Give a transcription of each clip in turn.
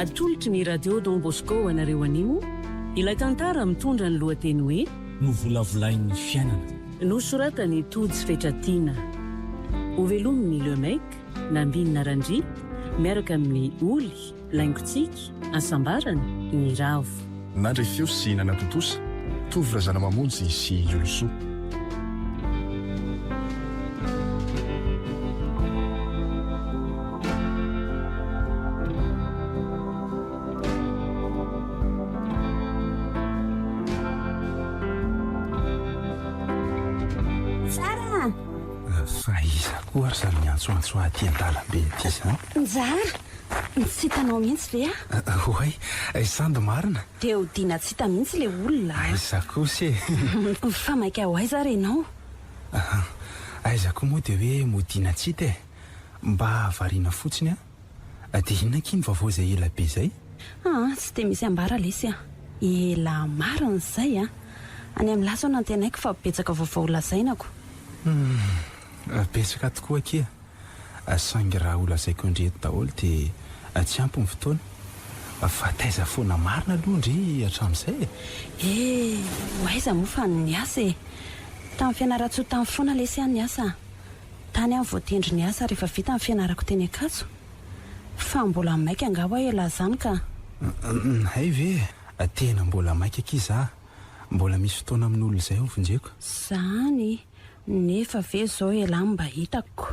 atolotry ny radio Don Bosco anareo animo ilay tantara mitondra ny lohateny hoe novolavolain'ny fiainana nosoratany Tody Fetratiana ovelominy Lemek Nambinina Randry miaraka amin'ny Oly Laingotsika Asambarany ny Ravo Nandry fio sy nanatotosa tovy razana mamonjy sy Yoloso Ary zany miantsoantso aty an-dalambe ity zany Njara tsy hitanao mihitsy ve oay sando marina dia hodiana tsy hita mihitsy le olona aiza kosy fa maika ho aiza renao aiza koa moa dia hoe modiana tsy hita mba variana fotsiny dia inona kiny vaovao izay ela be zay tsy dia misy ambara lesy ela marina zay any amin'ny laso nantenaiko fa betsaka vaovao lazainako betsaka tokoa kia sangy raha olazaiko indreto daholo dia tsy ampy ny fotoana fa taiza foana marina aloha ndry hatramin'izay ho aiza moa fa ny asa tamin'ny fianaratsoa tamin'ny foana lesy any ny asa tany any voatendry ny asa rehefa vita ny fianarako teny akaso fa mbola maika angaba ela zany ka hay ve tena mbola maika kiza mbola misy fotoana amin'olo izay ovonjeko zany nefa ve zao ela mba hitako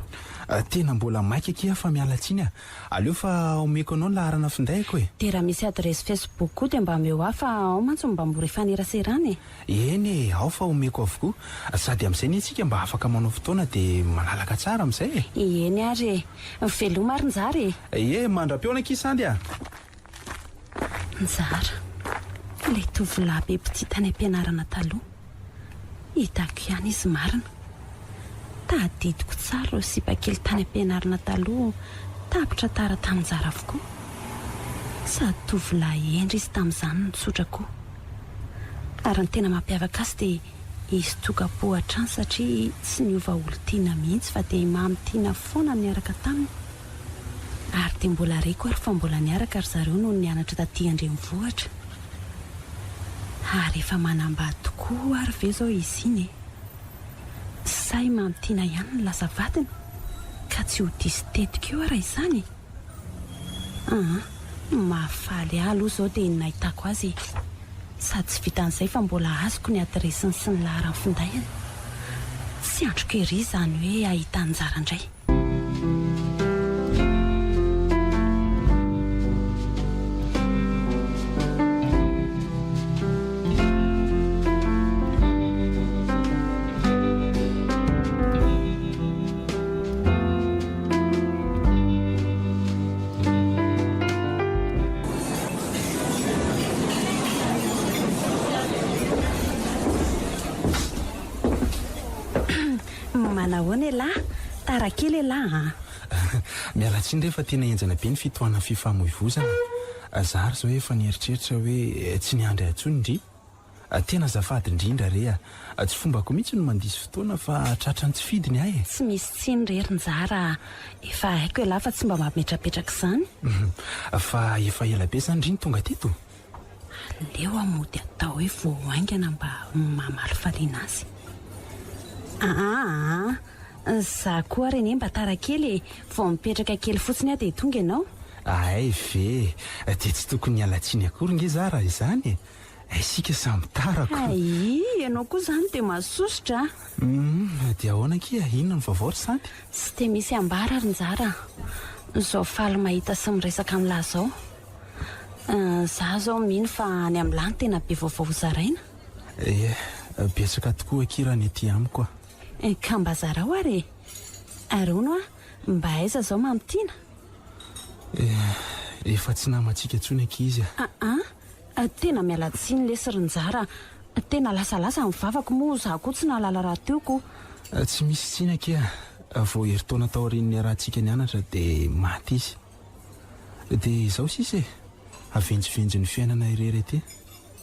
tena mbola maika kia fa mialatsiny aleo fa omeko anao laharana findaiko dia raha misy adresy Facebook koa dia mba meo aho fa ao mantsy mba mora ifaneraserany eny ao fa omeko avokoa sady amin'izay ny antsika mba afaka manao fotoana dia malalaka tsara amin'izay eny ary veloma ary njary mandra-peona kisandy njara ilay tovolahy be mpity tany am-pianarana taloha hitako ihany izy marina tadidiko tsara ireo sipakely tany am-pianarana taloha tapitra tara taminjara avokoa sady tovolahy endry izy tamin'izany nitsotra koa ary ny tena mampiavaka azy dia izy tokapo hatrany satria tsy niova olo tiana mihitsy fa dia mamy tiana foana niaraka taminy ary dia mbola reko ary fa mbola niaraka ary zareo no nianatra taty Andrenivohitra ary efa manambady tokoa ary ve zao izy iny say mamitiana ihany ny lasa vatiny ka tsy ho disy tetika eo raha izany mahafaly aloha zao dia nahitako azy sady tsy vitan'izay fa mbola azoko ny adresiny sy ny laharany findayany tsy androko ery zany hoe ahita anjara indray manahoana lahy tarakely lahy mialatsiny rehefa tena enjana be ny fitohanany fifamoivozana zary zao efa nieritreritra hoe tsy niandry antsony indry tena zafady indrindra re tsy fombako mihitsy no mandisy fotoana fa tratra ny tsy fidiny ahy tsy misy tsiny rery njara efa haiko lahy fa tsy mba mametrapetraka izany fa efa ela be zany indry ny tonga teto leo amody atao hoe voahaingana mba mamaly faliana azy za koa reny mba tarakely vao mipetraka kely fotsiny dia tonga ianao ay ve dia tsy tokony nialatsiny akory nge za raha izany isika samy tarako ianao koa zany dia masosotra dia ahoana kia inona ny vaovao ry sandy tsy dia misy ambara ary njara zao faly mahita sy miresaka amin'lahy zao za zao mino fa any amin'ny lany tena be vaovao zaraina betsaka tokoa akirany aty amiko ka mba zarao ary arono mba aiza zao mamitiana efa tsy namantsika ntsony ankizy tena mialatsiny lesy rynjara tena lasalasa mivavako moa za koa tsy nahalala raha teoko tsy misy tsina kia vao heritaona taorin'ny arahantsika nianatra dia maty izy dia izao sisy avenjivenjy ny fiainana irery aty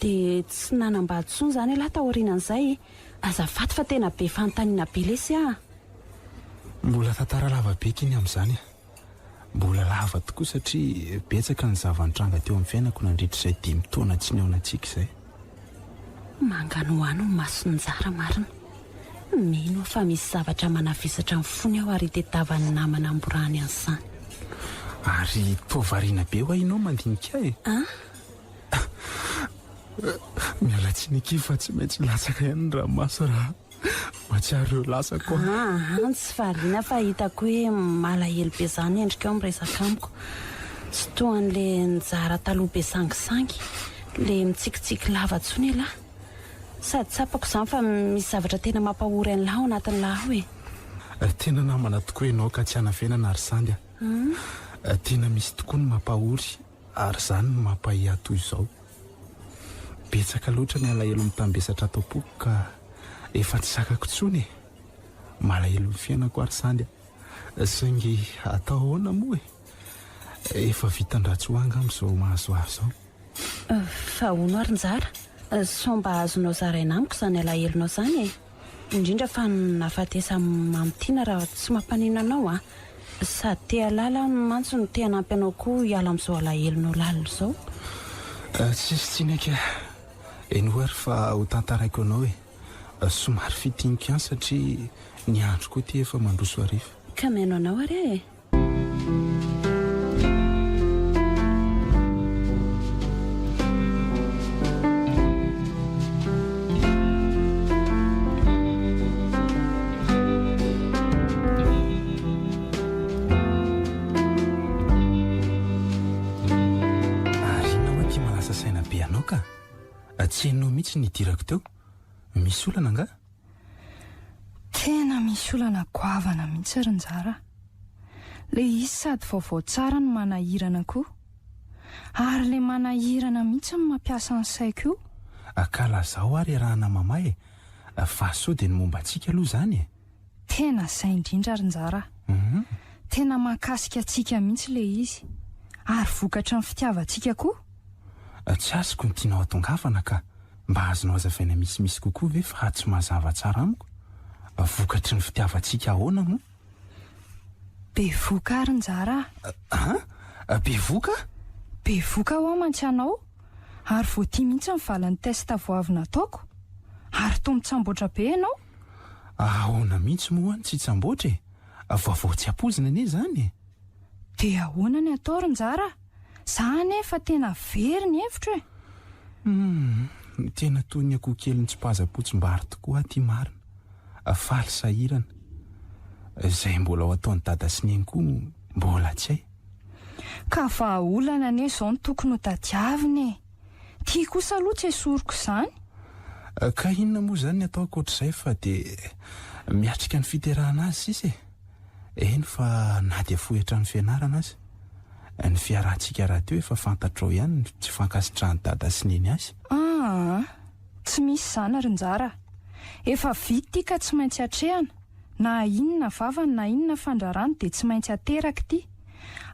dia tsy nanambaditsony zany lahy taorinan'izay azafady fa tena be fanontaniana be lesy mbola tantara lava be kiny amin'izany mbola lava tokoa satria betsaka ny zavanitranga teo amin'ny fiainako nandritra izay 5 taona tsy neonantsika izay. Mangano hoano ny masonjara marina. Mino fa misy zavatra manavisatra ny fony ao ary tetavany namana amborany an'izany. Ary toavariana be ho ainao mandinika e. Miala tsiny eky fa tsy maintsy latsaka ihany ny ranomasy raha matsiaro eo lasako. Tsy variana fa hitako hoe malahelo be zany endrika ao miresaka amiko. Tsy toa an'le njara taloha be sangisangy, le mitsikitsiky lava tsony lahy. Sady tsapako izany fa misy zavatra tena mampahory an'lahy ao anatin'ny lahy hoe. Tena namana tokoa ianao ka tsy hanavenana ary sandy a. Tena misy tokoa ny mampahory ary izany no mampahiya toy izao. Betsaka loatra ny alahelo mitambesatra atao-poko ka efa tsy zakako tsony e. Malahelo ny fiainako ary sandy a. Saingy atao ahoana moa e. Efa vitan-dratsoanga amin'izao mahazo azy izao. Fa hono ary njara. Somba azonao zaraina amiko izany alahelonao izany e. Indrindra fa nafatesa mamitiana raha tsy mampanina anao a. Sady te halala mantso no te hanampy anao koa hiala amin'izao alahelonao lalina izao. Tsisy tsinaka eno ary fa ho tantaraiko anao e. Somary fitianiko ihany satria ny andro koa ty efa mandroso hariva. Ka meno anao ary e. Tsy hainao mihitsy nidirako teo. Misy olana nga? Tena misy olana goavana mihitsy ry njara. Le izy sady vaovao tsara no manahirana koa. Ary le manahirana mihitsy no mampiasa ny saiko io. Akala zao ary arahana mamae. Fa sao dia ny momba antsika aloha izany e. Tena izay indrindra ry njara. Tena mahakasika antsika mihitsy le izy. Ary vokatra ny fitiavantsika koa. Tsy azoko ny tianao atongavana ka mba azonao azavaina misimisy kokoa ve fa tsy mazava tsara amiko. Vokatry ny fitiavantsika ahoana moa? Be voka ary njara. Be voka? Be voka ho amantsy anao. Ary voatia mihitsy ny valan'ny testa voavy nataoko. Ary toa mitsamboatra be ianao. Ahoana mihitsy moa ny tsy tsamboatra e. Vaovao tsy ampozina anie izany e. Dia ahoana ny atao ry njara? Zany efa tena very ny hevitra e. Tena toy ny akoho kely ny tsy paza-potsimbary tokoa aty marina. Faly sahirana. Izay mbola ho ataon'ny dada sy neny koa mbola tsy hay. Ka fa olana anie izao ny tokony ho tadiaviny e. Tia kosa aloha tsy esoriko izany. Ka inona moa izany ny atao ankoatr'izay fa dia miatrika ny fiterahana azy sisa e. Eny fa na dia fohetra ny fianarana azy. Ny fiarahantsika raha teo efa fantatrao ihany tsy fankasitrahany dada sy neny azy. Tsy misy zana ry njara. Efa vity ka tsy maintsy atrehana. Na inona vavany na inona fandrarany dia tsy maintsy ateraka ity.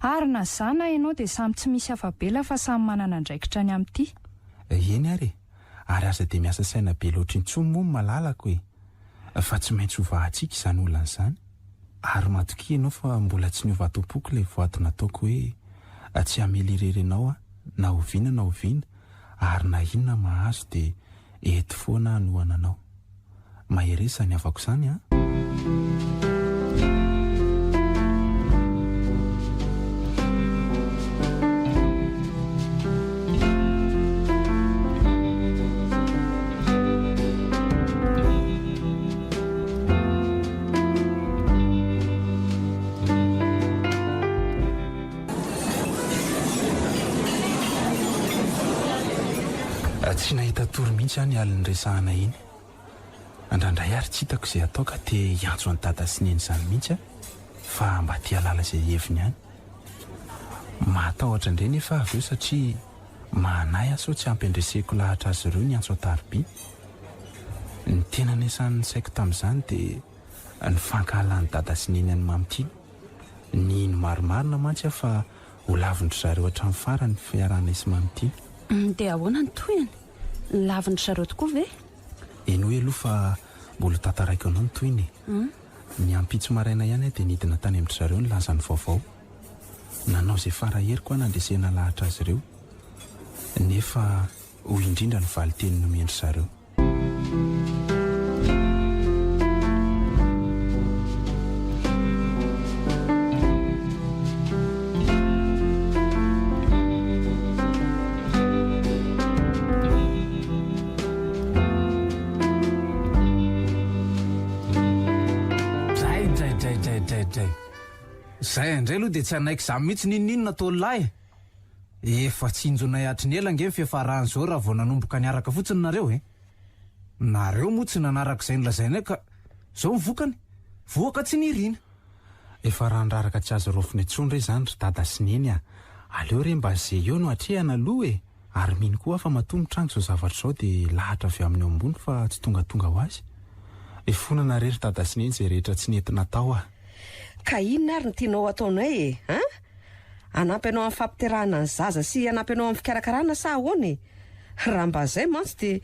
Ary na zana ianao dia samy tsy misy afabela fa samy manana andraikitra ny amin'ity. Eny ary. Ary aza dia miasa saina be loatra intsony moa malalako e. Fa tsy maintsy hovahantsika izany olana izany. Ary matokia ianao fa mbola tsy niova tompoko ilay voato nataoko hoe tsy hamely irery ianao na oviana ary na inona mahazo dia eto foana anohana anao. Maheresa ny avako izany a. Tsy nahita tory mihitsy any aliny resahana iny. Andrandray ary tsy hitako izay atao ka te hiantso any dada sy neny izany mihitsy fa mba tia halala izay heviny ihany. Matahotra indray nefa avy eo satria manay sao tsy ampy-andreseko lahatra azy ireo ny antso ataribia. Ny tena nesan'ny saiko tamin'izany dia ny fankahalany dada sy neny any mamitiana. Ny ino marimarina mantsy fa ho lavindry zareo hatramin'ny farany fiarahana sy mamitiana. Dia ahoana ny toyany? Lavindry zareo tokoa ve? Eny hoe aloha fa mbola tantaraiko anao ny toyny. Ny ampitso maraina ihany dia nidina tany amin'ny zareo ny lazany vaovao. nanao izay faraheri-ko nandresena lahatra azy ireo nefa ho indrindra ny valiteny nomendry zareo. Zay indray aloha dia tsy anaiky za mihitsy ninninona taolahy. Efa tsinjonay atriny ela nge fiafarahany zao raha vao nanomboka niaraka fotsiny nareo nareo moa tsy nanaraka izay nolazainay ka zao mivokany voaka tsy nirina. Efa raha ndraraka tsy azo rofiny etsondra izany ry dada sy neny aleo re mba zay eo no atrehana aloha ary mino koa fa matombotra any zao zavatra zao dia lahatra avy amin'ny ambony fa tsy tonga ho azy. Efonana rery dada sy neny zay rehetra tsy nentina tao Ka inona ary ny tianao ataonay anampy anao amin'ny fampiterahana ny zaza sy anampy anao amin'ny fikarakarana sa ahoana raha mba zay mantsy dia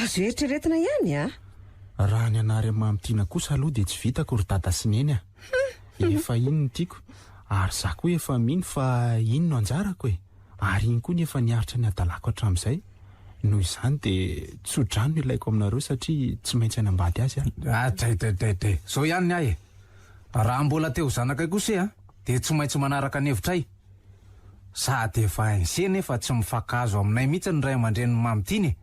azo eritreretina ihany raha ny anary mamitiana kosa aloha dia tsy vitako ry dada sy neny efa ino ny tiako ary za koa efa mino fa ino no anjarako ary iny koa ny efa niaritra ny adalako hatramin'izay noho izany dia tsodrano no ilaiko aminareo satria tsy maintsy any ambady azy Day zao ihany ny ahy raha mbola teo zanakay kosa dia tsy maintsy manaraka ny hevitray sady efa hainse nefa tsy mifakazo aminay mihitsy ny ray aman-dreniny mamitiany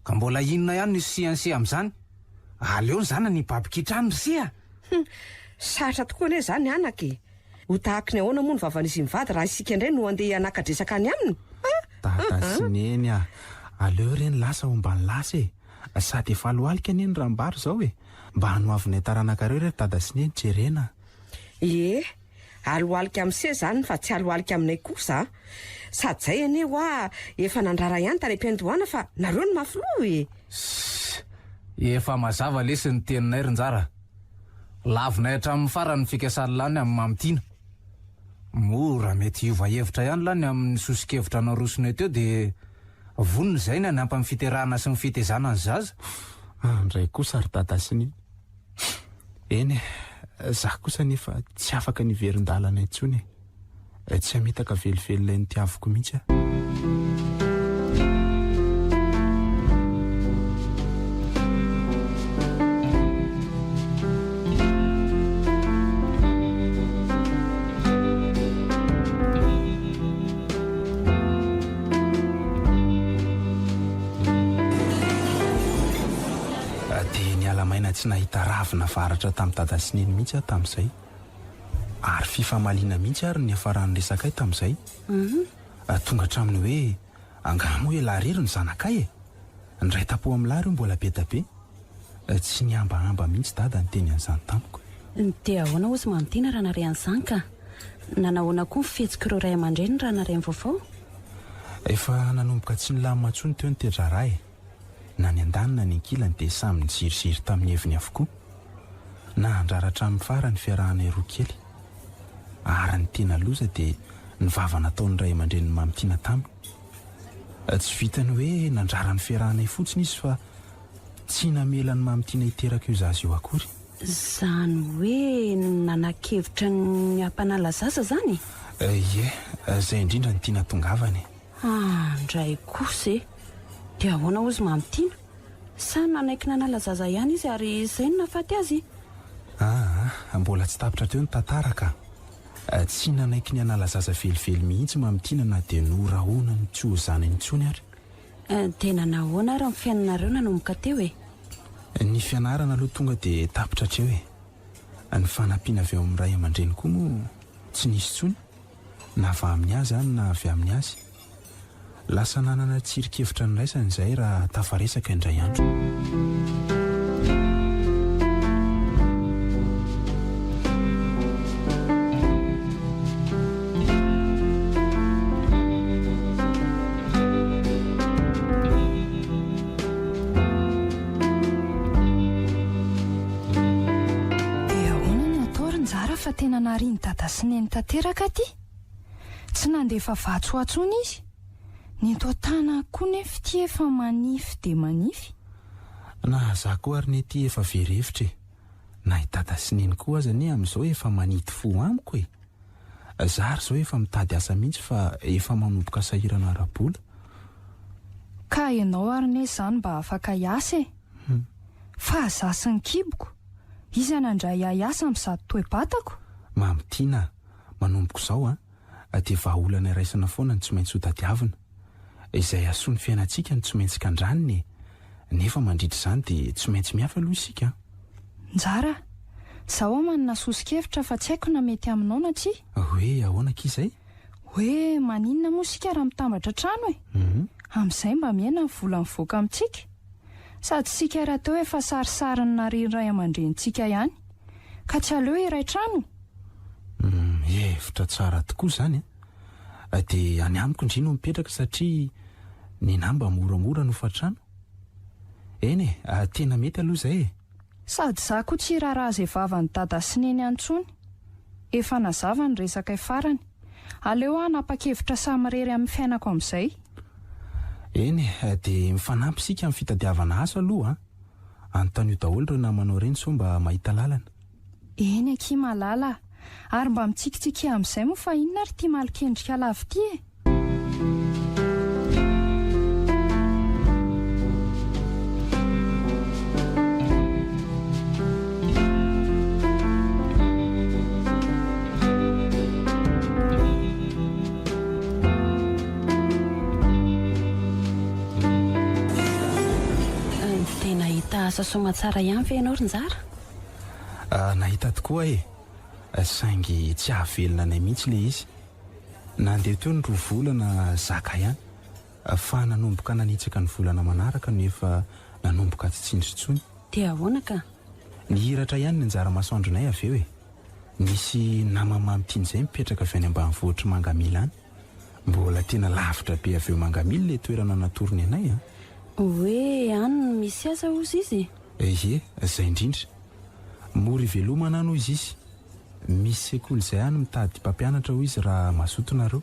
ka mbola inona ihany ny sianse amin'izany aleo ny zana ny babikitrany ry Saratra tokoa ane zany anaky ho tahaka ny ahoana moa ny vavan'izy mivady raha isika indray no andeha hanakadresaka any aminy dada sy neny aleo reny lasa ho mbany lasa sady efa alohalika neny rahambary zao mba hanoavinay taranaka reo re dada sy neny jerena alohalika amin'se zany fa tsy alohalika aminay kosa sady zay ane efa nandrara ihany tany am-piandohana fa nareo ny mafilo efa mazava lesy ny teninay rinjara lavinay hatramin'ny farany fikasany lany amin'ny mamitiana mora mety hiova hevitra ihany lany amin'ny sosikevitra narosonay teo dia vonona zay ny anampy amin'ny fiterahana sy ny fitezana ny zaza ndray kosa ry dada sy neny eny za kosa nefa tsy afaka niverin-dalana intsony tsy hamitaka velively ny tiaviko mihitsy tsy nahita ravina varatra tamin'ny dada sy neny mihitsy tamin'izay ary fifamaliana mihitsy ary ny afarany resakay tamin'izay tonga hatraminy hoe angamo hoe laharery ny zanakay ndray tapo amin'ny lahy reo mbola be da be tsy niambaamba mihitsy dada ny teny an'izany tamiko dia ahoana ozy mamitiana raha nare an'izany ka nanahoana koa ny fihetsika ireo ray aman-dreny raha nare ny vaovao efa nanomboka tsy nilamintsony teo ny tedraraha na ny andanina ny ankilany dia samy nijiriziry tamin'ny heviny avokoa na andraratra amin'ny farany fiarahanay roa kely ary ny tena loza dia ny vava nataon'ny ray aman-dreniny mamitiana taminy tsy vitany hoe nandrara ny fiarahanay fotsiny izy fa tsy namela ny mamitiana hiteraka io zazy io akory zany hoe nanan-kevitra ny hampanala zaza zany zay indrindra ny tiana tongavany ndray kosa dia ahoana ozy mamitiana sa nanaiky nanala zaza ihany izy ary izay no nafaty azy mbola tsy tapitra teo ny tantaraka tsy nanaiky ny anala zaza velively mihitsy mamitiana na dia norahoana ny tsy ho zanany intsony ary dia nanahoana ary amin'ny fiainanareo nanomboka teo ny fianarana aloha tonga dia tapitra treo ny fanampiana avy eo amin'ny ray aman-dreny koa moa tsy nisy tsony na avy amin'ny azy any na avy amin'ny azy lasa nanana tsirikevitra ny raisany izay raha tafaresaka indray andro dia ahoana ny atao rinjara fa tena nariny dada sy neny tanteraka ty tsy nandefa vatsoatsony izy ny toatana koa nefa ty efa manify dia manify na za koa ary ny ty efa verevitra na dada sy neny koa aza ny amin'izao efa manity fo amiko Zary zao efa mitady asa mihitsy fa efa manomboka sahirana ara-bola. Ka ianao ary ne izany mba afaka hiasa e. Fa za sy ny kiboko izy anandray hiasa amin'izady toe-batako. Mamitiana manomboko izao dia vahaolana iraisana foana ny tsy maintsy ho tadiavina. Izay asoa ny fiainantsika ny tsy maintsy kandraniny, nefa mandritra izany dia tsy maintsy mihafa aloha isika. Njara, zaho manana sosikevitra fa tsy haiko na mety aminao na tsia. Hoe ahoana k'izay? Hoe maninona moa isika raha mitambatra trano e? Amin'izay mba miaina ny vola mivoaka amintsika. Sady sika raha teo efa sarisariny nariany ray aman-drenitsika ihany. Ka tsy aleo iray trano. Hevitra tsara tokoa izany dia any amiko indrindra no mipetraka satria ny namba moramora no fatrano. Eny tena mety aloha izay e. Sady za koa tsy raharaha izay vavany dada sy neny antsony. Efa nazava ny resaka farany. Aleo hanapa-kevitra samirery amin'ny fiainako amin'izay. Eny dia mifanampy isika amin'ny fitadiavana asa aloha anontany io daholo ireo namanao ireny sao mba mahita lalana. Eny aky malala. Ary mba mitsikitsiky amin'izay moa fa inona ary tia malokendrika lavy ty e? Dia nahita asa soma tsara ihany ve ianao Rinjara? Nahita tokoa e. Saingy tsy hahavelona anay mihitsy ilay izy. Nandeha teo ny 2 volana zaka ihany fa nanomboka nanitsaka ny volana manaraka no efa nanomboka tsy tsindrintsony. Dia ahoana ka? Nihiratra ihany ny anjara masoandronay avy eo e. Misy namamamy tian'izay mipetraka avy any ambanivohitra Mangamila any. Mbola tena lavitra be avy eo Mangamila ilay toerana natorony anay Hoe any no misy asa ozy izy? Ie, izay indrindra. Mora ivelomana no izy izy. Misy sekoly izay any mitady mpampianatra ho izy raha mazotonareo.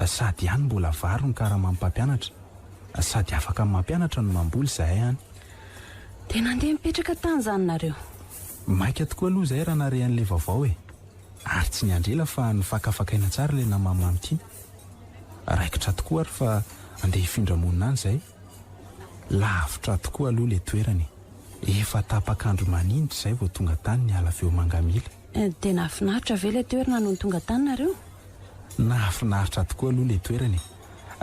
Sady ihany mbola varo ny karama mpampianatra. Sady afaka mampianatra no mamboly izahay any. Dia nandeha mipetraka tany izany nareo? Maika tokoa aloha izay raha nare an'ilay vaovao e. Ary tsy niandrela fa nifakafakaina tsara ilay namamamy tiana. Raikitra tokoa ary fa andeha hifindra-monina any izay. Lavitra tokoa aloha ilay toerany. Efa tapakandro manindry izay vao tonga tany ny ala avy eo Mangamila. Dia nahafinaritra ve ilay toerana no tonga tany nareo? Nahafinaritra tokoa aloha ilay toerany.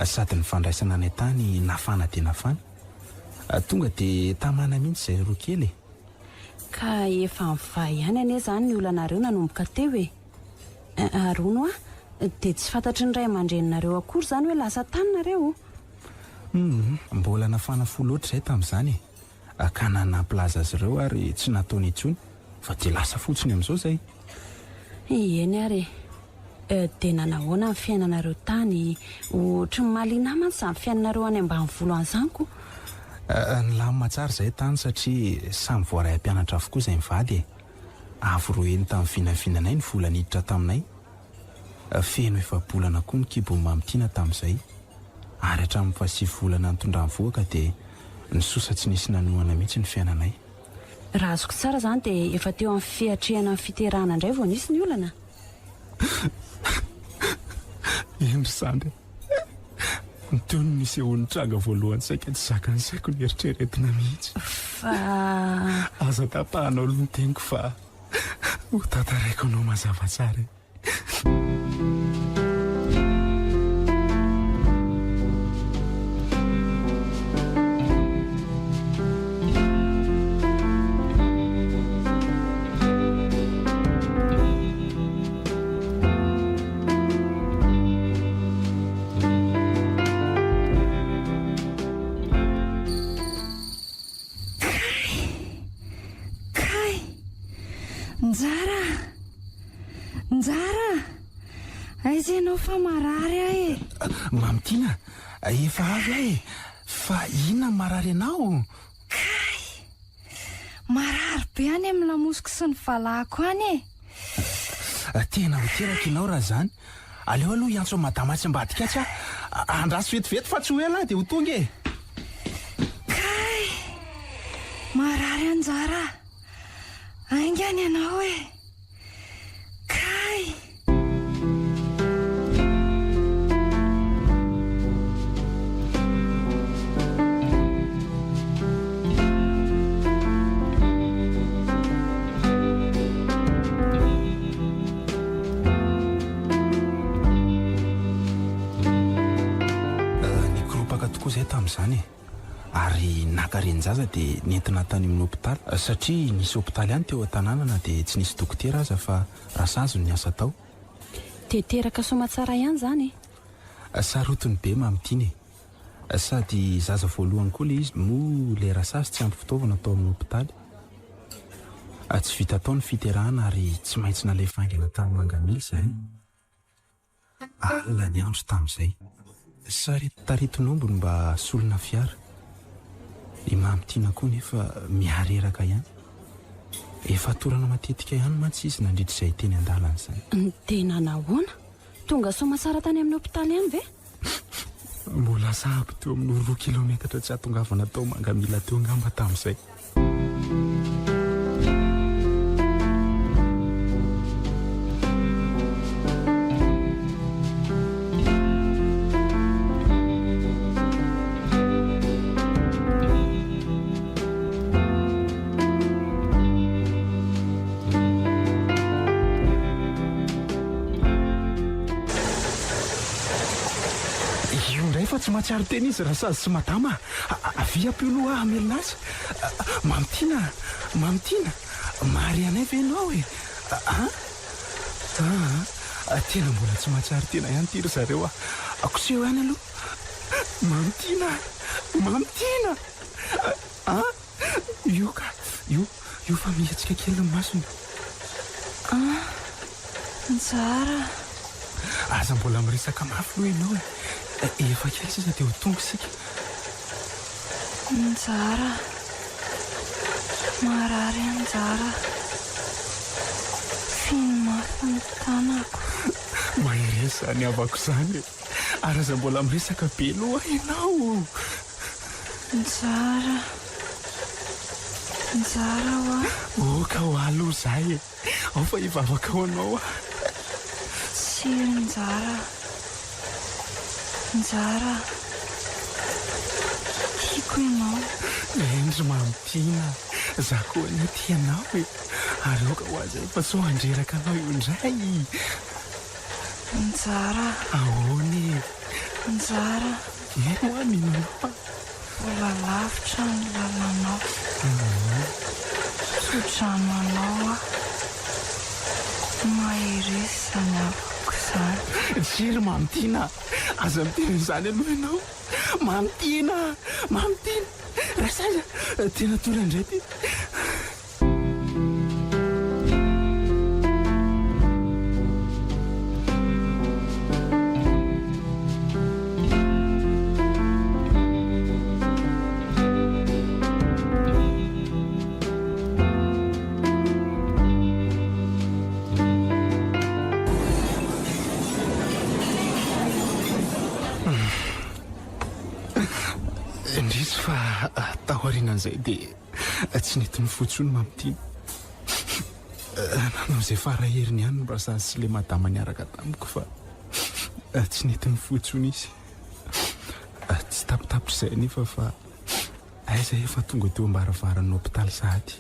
Sady ny fandraisana anay tany nafana dia nafana. Tonga dia tamana mihitsy izay roa kely. Ka efa mivay ihany ane izany ny olonareo nanomboka teo e. Arono dia tsy fantatry ny ray aman-dreninareo akory izany hoe lasa tany nareo? Mbola nafana fo loatra izay tamin'izany e. Ka nanaplaza azy ireo ary tsy nataony intsony fa dia lasa fotsiny amin'izao izay. Eny ary dia nanahoana ny fiainanareo tany? Ohatry ny mahaliana mantsy izany fiainanareo any ambanivolo an'izany. Nilamina tsara izay tany satria samy voaray am-pianatra avokoa izay mivady e. Avy roeny tamin'ny vinavinanay ny vola niditra taminay. Feno efa bolana koa ny kibo mamitiana tamin'izay. Ary hatramin'ny fahasivy volana nitondra voaka dia nisosa tsy nisy nanohana mihitsy ny fiainanay. Raha azoko tsara izany dia efa teo amin'ny fiatrehana ny fiterahana indray vao nisy ny olana. Endry sandry. Teo no nisy eo ny tranga voalohany saika tsy zakany saiko ny eritreretina mihitsy. Fa aza tapahanao aloha ny teniko fa ho tantaraiko anao mazava tsara. Njara, aiza ianao fa marary ahy e? Mamitiana, efa avy ahy e. Fa inona marary anao? Kay, marary be any amin'ny lamosiko sy ny valahako any e. Tena ho teraka ianao raha izany. Aleo aloha iantso amin'ny madama tsy ambadika tsy andraso vetivety fa tsy ho ela dia ho tonga e. Kay, marary Anjara. Aingana ianao e. Kay. naka renjaza dia nentina tany amin'ny hopitaly satria nisy hopitaly ihany teo an-tanànana dia tsy nisy dokotera aza fa rasazo ny asa tao. Teraka somatsara ihany zany. Sarotiny be mamitiny sady zaza voalohany koa le izy mo le rasazy tsy ampy fitaovana atao amin'ny hopitaly. Tsy vita tao ny fiterahana ary tsy maintsy nalefaingana tany Mangamila izay. Alina ny andro tamin'izay. Sarety-taretonombony mba solona fiara. I mamitiana koa nefa mihareraka ihany. Efa torana matetika ihany mantsy izy nandritra izay teny an-dalana izany. Tena nahoana? Tonga somatsara tany amin'ny hopitaly ihany ve? Mbola sahabo teo amin'ny 2 kilometatra tsy hatongavana tao Mangamila teo ngamba tamin'izay. Tsy mahatsiaro teny izy rasazy sy madama. Avy ampiolo hamelina azy. Mamitiana mary anay ve ianao e? Tena mbola tsy mahatsiaro tena ihany ty ry zareo akoseho ihany aloha. Mamitiana io fa mihetsika kely ny masony. Njara aza mbola miresaka mafy loha ianao e. Efa kely sisa dia ho tonga isika. Njara marary anjara finy mafy ny tanako. Mahery zany avako zany ary aza mbola miresaka be loha ianao. Njara Oka ho aloha zahay e. Ao fa hivavaka ho anao Tsy Njara tiako ianao. Endry Mamitiana, za koa ny tianao e. Ary oka ho azy efa so andreraka anao io indray. Njara ahoany Njara eno a ninonao mbola lavitra ny lalanao. Tsodrano anao maheresy zany avako zany. Tsiry Mamitiana, aza miteny zany aloha ianao. Mamitiana rasaza tena tola indray ty. Indrisy fa tahorinan'izay dia tsy nety mifotsony Mamitiana. Nanao izay faraheriny ihany no rasazy sy le madama niaraka tamiko fa tsy nety mifotsony izy. Tsy tapitapitra izay nefa fa aiza efa tonga teo ambaravarany hopitaly sahady.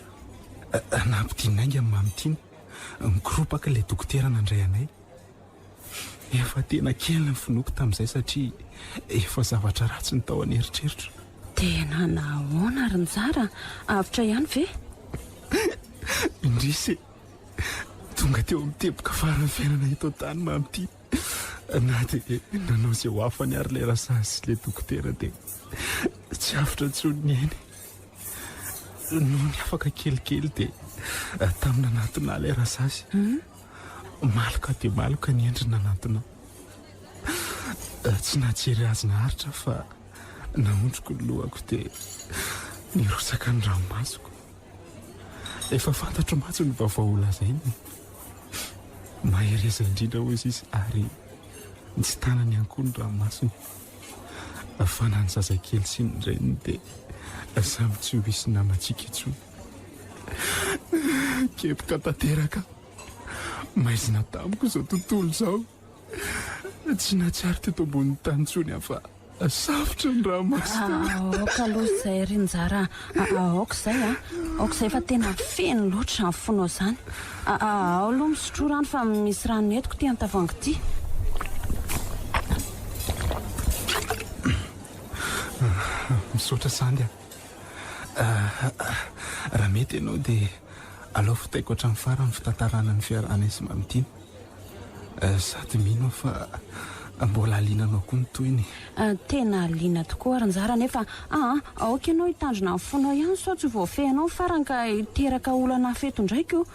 Nampidinina ainga amin'ny Mamitiana mikoropaka ilay dokotera nandray anay. Efa tena kely ny finoko tamin'izay satria efa zavatra ratsy ny tao an'eritreritra. Tena nahoana ry Njara? Avitra ihany ve? Indrisy tonga teo miteboka farany fiainana eto tany Mamitiana. Na dia nanao izay ho afany ary ilay rasazy sy ilay dokotera dia tsy afitra intsony ny ainy. Noho ny afaka kelikely dia tamin'ny nanatona ilay rasazy. Maloka dia maloka ny endriny nanatona. Tsy nahajery azy naharitra fa naondroko ny lohako dia nirosaka ny ranomasoko. Efa fantatro matso ny vaovao lazainy. Mahereza indrindra hozy izy ary tsy tanany ihany koa ny ranomasony. Fa na ny zazakely sy ny reniny dia samy tsy ho hisy namantsika intsony. Kepoka tanteraka maizina tamiko izao tontolo izao. Tsy nahatsiaro teto ambonin'ny tany intsony afa safotra ny ranomasina. Aoka aloha izay ry Njara. Aoka izay aoka izay fa tena feno loatra ny fonao izany. Ao aloha misotro rano fa misy rano entiko ty an-tavoahangy ty. Misaotra sandy Raha mety ianao dia alao fitaiko hatramin'ny farany fitantarana ny fiarahana izy mamitiana. Sady mino fa mbola aliananao koa ny toyny. Tena aliana tokoa Ranjara nefa aoka ianao hitandrina ny fonao ihany sao tsy voafehinao farany ka hiteraka olana feto indraika io.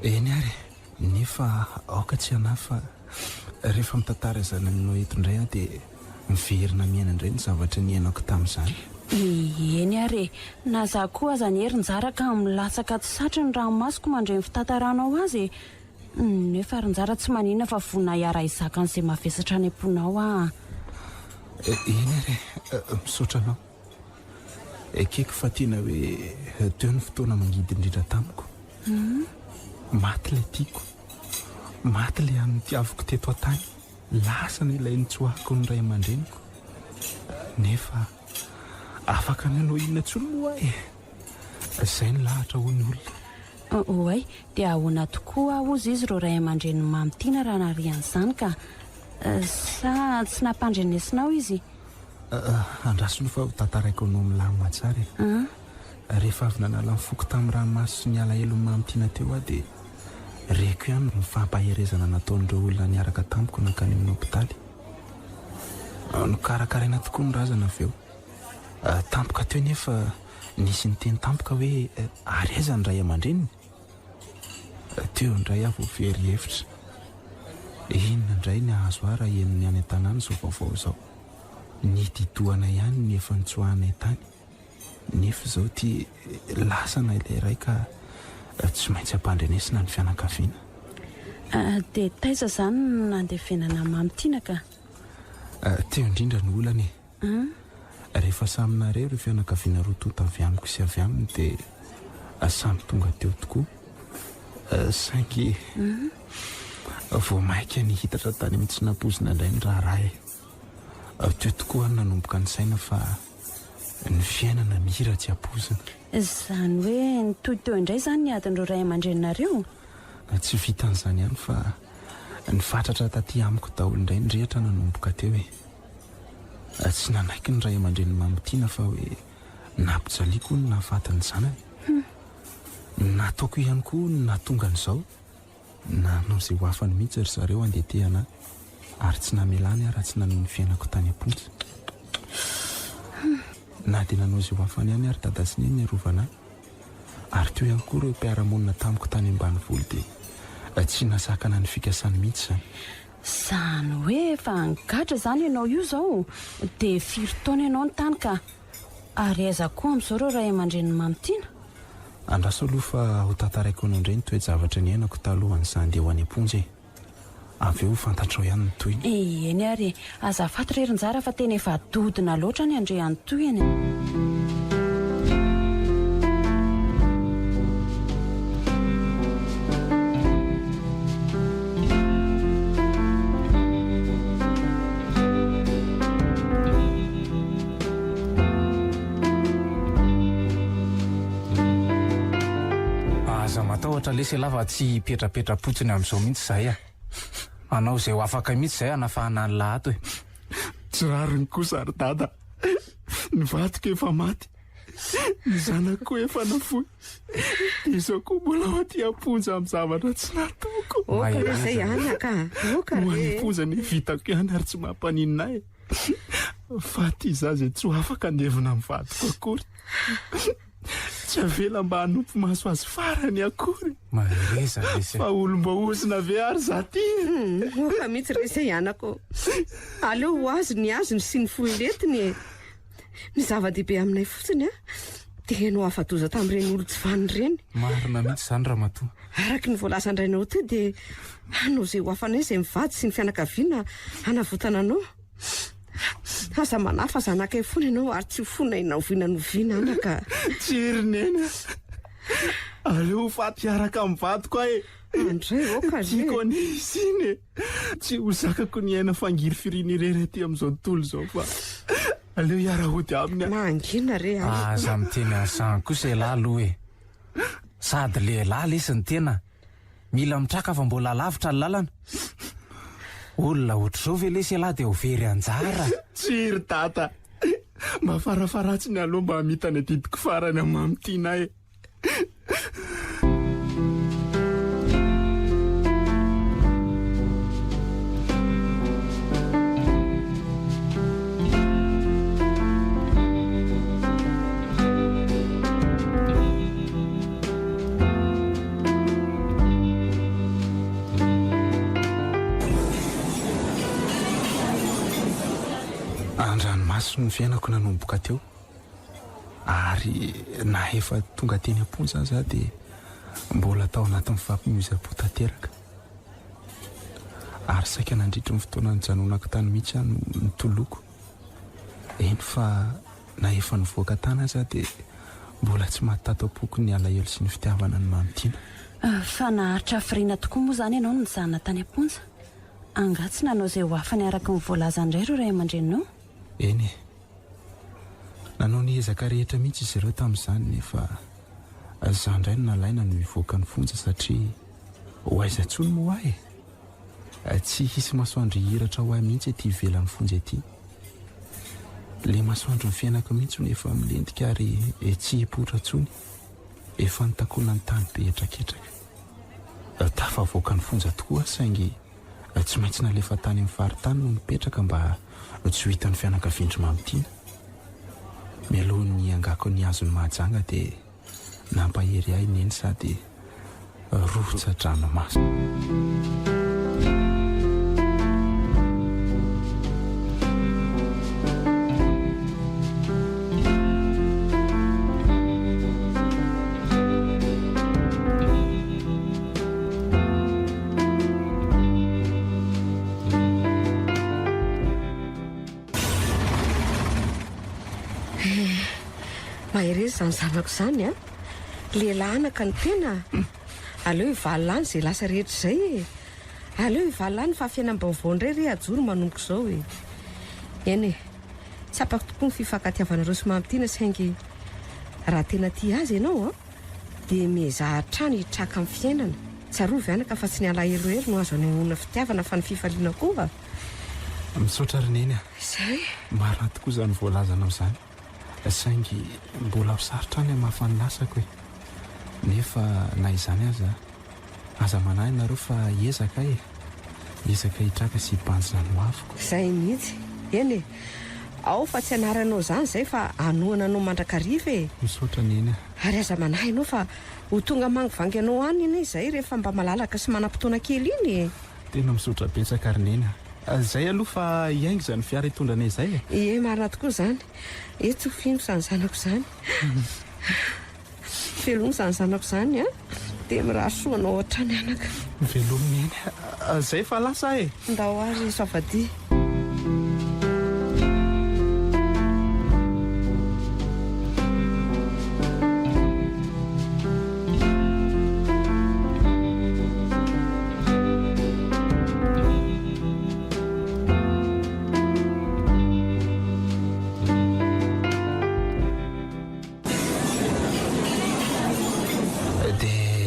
Eny ary nefa aoka tsy anahy fa rehefa mitantara izany aminao eto indray aho dia miverina miaina indray ny zavatra niainako tamin'izany. Eny ary na za koa aza ny Ranjara ka milatsaka tsy satry ny ranomasoko mandray ny fitantaranao azy. Nefa Ranjara tsy manina fa vonina hiara izaka an'izay mavesatra any am-ponao Eny ary misaotra anao. Ekeko fa tena hoe teo ny fotoana mangidy indrindra tamiko. Maty ilay tiako, maty ilay an'ny tiaviko teto an-tany, lasa ny ilay nitsoahako ny ray aman-dreniko. Nefa afaka ny anao inona tsony moa izay ny lahatra ho ny olona. Oay, dia ahoana tokoa ozy izy ro ray aman-dreny mamitiana raha narian'izany ka sa tsy nampandrenesinao izy? Andrasony fa ho tantaraiko anao milamina tsara. Rehefa avy nanala ny foko tamin'ny ranomasy sy ny alahelo ny mamitiana teo aho dia reko ihany ny fampaherezana nataon'ireo olona niaraka tamiko nankany amin'ny hopitaly. Nokarakaraina tokoa ny razana avy eo. Tampoka teo nefa nisy nyteny tampoka hoe areza ny ray aman-dreniny. Teo indray aho vao very hevitra. Inona indray ny ahazo ahy raha enony any an-tanàna izao vaovao izao. Ny didohana ihany ny efa nitsoahana tany. Nefa izao ty lasana ilay iray ka tsy maintsy ampandrenesina ny fianakaviana. Dia taiza izany nandevenana mamitiana ka? Teo indrindra ny olana rehefa saminareo ireo fianakaviana roa tonta avy amiko sy avy aminy dia samy tonga teo tokoa. Saingy vao maika ny hitatra tany mitsy nampozina indray ny raharaha. Teo tokoa nanomboka ny saina fa ny fiainana mihira tsy hampozina. Izany hoe nitoy teo indray izany ny adin'ireo ray aman-drenareo? Tsy vitan'izany ihany fa ny fatratra taty amiko daholo indray ny rehetra nanomboka teo tsy nanaiky ny ray aman-dreny mamitiana fa hoe nampijaliako ny nahafatany zanany. Nataoko ihany koa nahatonga an'izao nanao izay ho afany mihitsy ry zareo andetehana ary tsy namelany raha tsy nanao ny fiainako tany am-pontsy. Na dia nanao izay ho afany ihany ary dada sy neny arovana ary teo ihany koa ireo mpiara-monina tamiko tany ambanivolo dia tsy nasakana ny fikasany mihitsy izany. Izany hoe efa ngadra izany ianao io izao dia firy taona ianao ny tany ka ary aiza koa amin'izao ireo ray aman-dreny mamitiana? Andraso aloha fa ho tantaraiko anao indray ny toe-javatra ny ainako talohan'izany dia ho any am-ponjy avy eo fantatrao ihany ny toyny. Eny ary azafady ry Ranjara fa tena efa dodina loatra ny andre antoyany. Matahotra lesy lava tsy petrapetra-potsiny amin'izao mihitsy izay anao izay ho afaka mihitsy izay anafahana ny lahato Tsy rariny kosa ry dada, ny vatiko efa maty, ny zanako efa nafoy, dia izao koa mbola ao aty amponja amin'ny zavatra tsy nataoko. Oka re izay ihany ka. Oka Ho re. any amponja ny vitako ihany ary tsy mampaninina fa ty zaza tsy ho afaka andevina amin'ny vatiko akory. Tsy avela mba hanompo maso azy farany akory. Mareza lesy. Fa olom-baozina ve ary za ty? Oka mihitsy re izay ihanako. Aleo ho azy ny sy ny foletiny. Ny zava-dehibe aminay fotsiny dia no afa-doza tamin'ireny olo tsy vany ireny. Marina mihitsy izany raha matoa. Araky ny voalaza indrainao teo dia hanao izay ho afanay izay mivady sy ny fianakaviana hanavotana anao. Aza manafa zanakay foana ianao ary tsy fonay noviana anaka. Tsy herinena. Aleo faty araka amin'ny vadiko ahy. Andray oka Tiako anisy iny. Tsy ho zakako ny aina fangiry firiny irery aty amin'izao tontolo izao fa aleo hiara-hody aminy. Mangina re Aza miteny an'izany kosa lahy aloha sady lehilahy lesy ny tena mila mitraka fa mbola lavitra ny lalana. Olona ohatr'izao ve lesy lahy dia ho very anjara. Tsy ry tata. mba farafaratsiny aloha mba hamitany adidiko farany amin'ny mamitiana e. Andranomasina ny fiainako nanomboka teo ary na efa tonga teny am-pony za dia mbola tao anatin'ny fampioza-po tanteraka ary saika nandritry ny fotoana nijanonako tany mihitsy any nitoloko eny fa na efa nivoaka tany za dia mbola tsy mahatato am-poko ny alahelo sy ny fitiavana ny mamitiana. Fa naharitra hafiriana tokoa moa zany ianao ny zanona tany am-ponja. Angatsy nanao izay ho afany araka ny voalaza indray ireo ray aman-dreninao. Eny nanao ny ezaka rehetra mihitsy izy ireo tamin'izany nefa za indray no nalaina no hivoaka ny fonja satria ho aiza-tsony moa ahy tsy hisy masoandro hiratra ho ahy mihitsy ety ivelan'ny fonja ety. Le masoandro ny fiainako mihitsy nefa milendika ary tsy hipotra tsony efa nitakona ny tany be etraketraka. Tafavoaka ny fonja tokoa saingy tsy maintsy nalefa tany amin'ny faritany no mipetraka mba tsy ho hitan'ny fianakaviandry mamitiana. Mialohan'ny angako ny azony mahajanga dia nampahery ahy neny sady rotsa-dranomasina. Mahery izany zanako izany a lehilahy anaka ny tena aleo hivalilany izay lasa rehetra izay aleo hivalilany fa fiainam-baovao indray re ajoro manomboka izao eny tsy apako tokoa ny fifankatiavanareo sy mamitiana saingy raha tena tia azy ianao dia mizaha trano hitraka amin'ny fiainana tsarovy anaka fa tsy ny alahelohery no azo any onona fitiavana fa ny fifaliana koa misaotra rineny izay marina tokoa izany voalazanao izany saingy mbola ho sarotra any amahafany lasako nefa na izany aza manahy nareo fa ezaka ezaka hitraka sy hibanjana ho avoko izay mihitsy eny ao fa tsy anaranao izany izay fa anoana anao mandrakariva misaotra neny ary aza manahy ianao fa ho tonga mangovangy anao any iny izay rehefa mba malalaka sy manam-potoana kely iny tena misaotra betsaka ary neny zay aloha fa iaingo izany fiara hitondranay izay marina tokoa izany eto fino izany zanako izany velominy izany zanako izany dia mirasoa anao ohatrany anaka velominy eny zay fa lasa ndao azy soavadia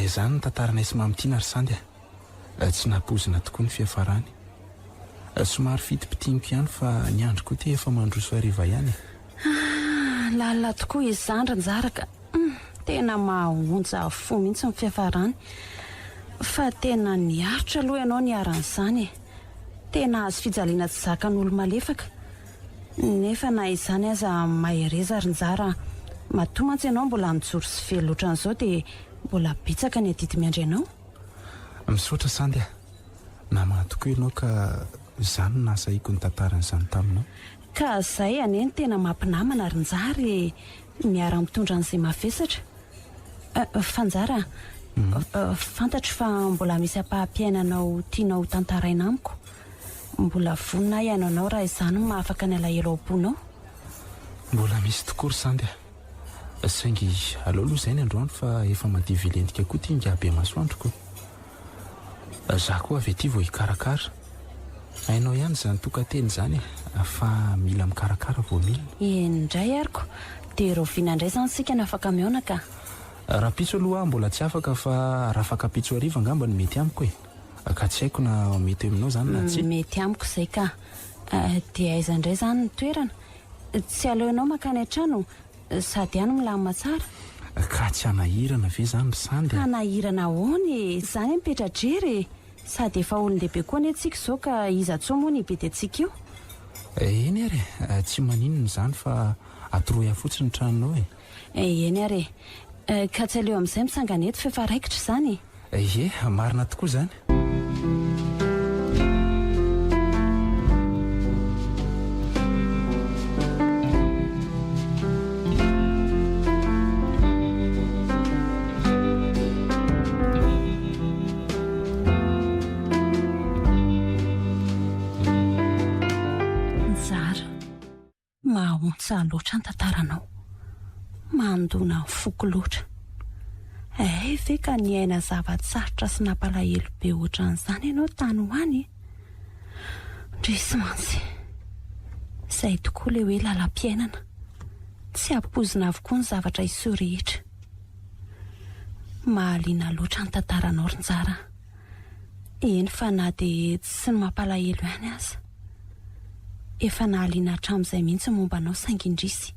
zany tantaranay sy mamitiana ary sandy tsy nampozina tokoa ny fiafarany somary fitipitianiko ihany fa ny andro koa te efa mandroso hariva ihany lalina tokoa izy zandra njaraka tena mahonja fo mihitsy ny fiafarany fa tena niaritra aloha ianao niaran'izany tena azo fijaliana tsy zakan'olo malefaka nefa na izany aza mahereza ary njara matoa mantsy ianao mbola mijoro sy velo ohatran'izao dia mbola bitsaka ny adidy miandry ianao misaotra sandy namana tokoa ianao ka izany no nasaiko ny tantaran'izany taminao ka izay aneny tena mampinamana ary njary miara-mitondra an'izay mavesatra fanjara fantatro fa mbola misy ampahampiainanao tianao tantaraina amiko mbola vonina iananao raha izany mahafaka ny alahelo am-ponao mbola misy tokory sandy saingy aleo aloha izay ny androany fa efa madio vilentika koa tia ingabe masoandroko za koa avy ety vao hikarakara hainao ihany izany tokanteny izany fa mila mikarakara vao milina indray ariko dia roviana indray izany sika ny afaka mionaka raha pitso aloha mbola tsy afaka fa raha afaka pitso hariva angamba ny mety amiko ka tsy haiko na mety aminao izany na tsy mety amiko izay ka dia aiza indray izany ny toerana tsy aleonao makany an-trano sady any milamina tsara. Ka tsy hanahirana ve zany ry Sandy? Hanahirana ahoany zany mipetra-drery sady efa olon-dehibe koa ny antsika izao ka iza tsoa moa ny hibe antsika io. Eny ary tsy maninona zany fa atoroy fotsiny ny tranonao eny ary ka tsy aleo amin'izay mitsangana eto fa efa raikitra izany. Ie, marina tokoa zany. Mahaontsa loatra ny tantaranao, mandona foko loatra. Ve ka ny aina zavatsarotra sy nampalahelo be ohatran'izany ianao tany hoany? Ndrisy mantsy izay tokoa ilay hoe lalam-piainana, tsy hampozina avokoa ny zavatra iseho rehetra. Mahaliana loatra ny tantaranao Rinjara. Eny fa na dia tsy ny mampalahelo ihany aza, efa nahaliana hatramin'izay mihitsy mombanao saingindrisy.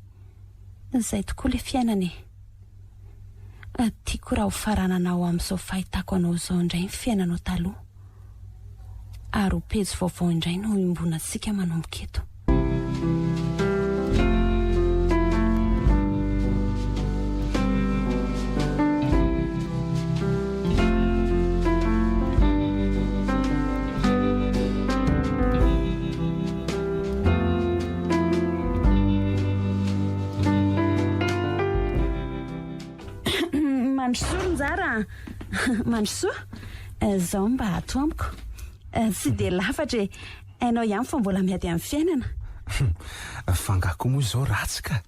Izay tokoa ilay fiainana tiako raha ho farananao amin'izao fahitako anao izao indray ny fiainanao taloha, ary ho pejy vaovao indray no imbonantsika manomboka eto. Mandrosoa Rinjara, mandrosoa, izao mba ato amiko. Tsy dia lafatra hainao ihany fa mbola miady amin'ny fiainana. Fangako moa izao ratsy ka,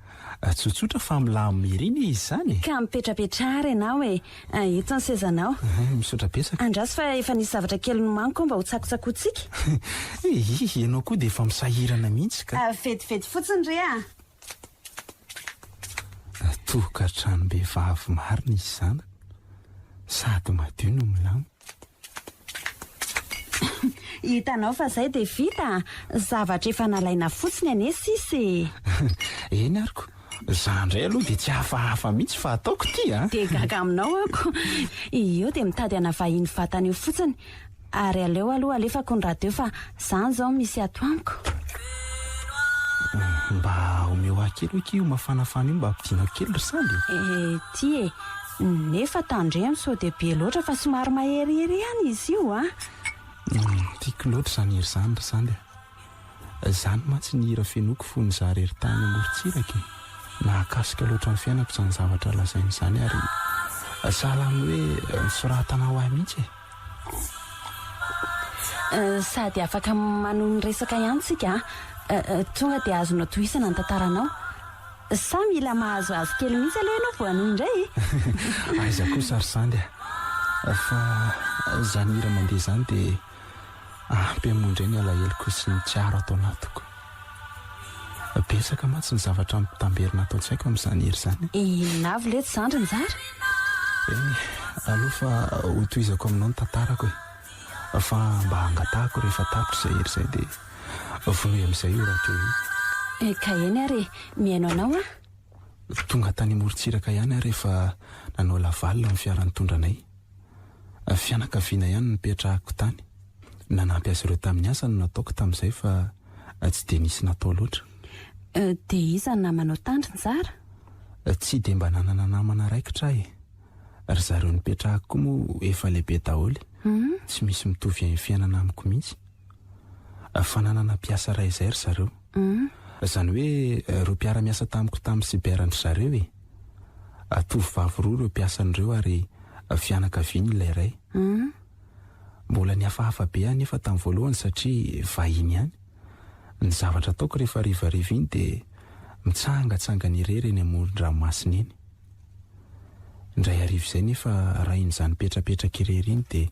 tsotsotra fa milamina izy zany. Ka mipetrapetrahary ianao eto ny sezanao. Misaotra besaka. Andraso fa efa nisy zavatra kely nomaniko mba ho tsakotsakotsika. Ianao koa dia efa misahirana mihitsy ka. Vetivety fotsiny re Toka tranom-behivavy marina izy zany, sady madio no milamo. Hitanao fa izay dia vita, zavatra efa nalaina fotsiny anesy isy. Eny ariko, za indray aloha dia tsy hafahafa mihitsy fa ataoko ty Dia gaga aminao ako. Io dia mitady hanavahiny vatana io fotsiny, ary aleo aloha alefako ny radio fa zany izao misy ato amiko. Mba omeo kely oky io mafanafana io mba ampidiana kely ry Sandy. Ty nefa tandremo sao dia be loatra fa somary maherihery ihany izy io Tiako loatra zany ery zany ry Sandy. Zany mantsy ny hira fenoako fony za rery tany amorontsiraka. Nahakasika loatra ny fiainako izany zavatra lazainy izany ary sahala amin'ny hoe misoratana ho ahy mihitsy sady afaka manohy ny resaka ihany tsika tonga dia azonao tohisana ny tantaranao. Sa mila mahazoazo kely mihitsy aloha ianao vao hanohy indray aiza kosa ry Sandy fa zany hira mandeha zany dia ampiamondray ny alaheloko sy ny tsiaro atao anatiko. Besaka mantsy ny zavatra mitamberina atao tsaiko amin'izany hira zany. Navy leto zandry Rinjara. Aloha fa ho tohizako aminao ny tantarako fa mba hangatahako rehefa tapitra izay hira izay dia vonoy amin'izay io raha teo io. Ka eny ary mihaino anao tonga tany amorontsiraka ihany rehefa nanao lavalina ny fiara nitondra anay. Fianakaviana ihany nipetrahako tany. Nanampy azy ireo tamin'ny asa no nataoko tamin'izay fa tsy dia nisy natao loatra. Dia iza ny namanao tandry Rinjara? Tsy dia mba nanana namana raikitra ry zareo nipetrahako koa moa efa lehibe daholo. Tsy misy mitovy amin'ny fiainana amiko mihitsy. Fa nanana mpiasa ray izay ry zareo. Izany hoe ireo mpiara-miasa tamiko tamin'ny siberandry zareo tovovavy roa ireo mpiasan'ireo ary fianakaviana ilay ray. Mbola nihafahafa be nefa tamin'ny voalohany satria vahiny ihany. Ny zavatra ataoko rehefa rivariva iny dia mitsangatsangana irery eny amoron-dranomasina eny. Indray ariva izay nefa raha in'izany petrapetraka irery iny dia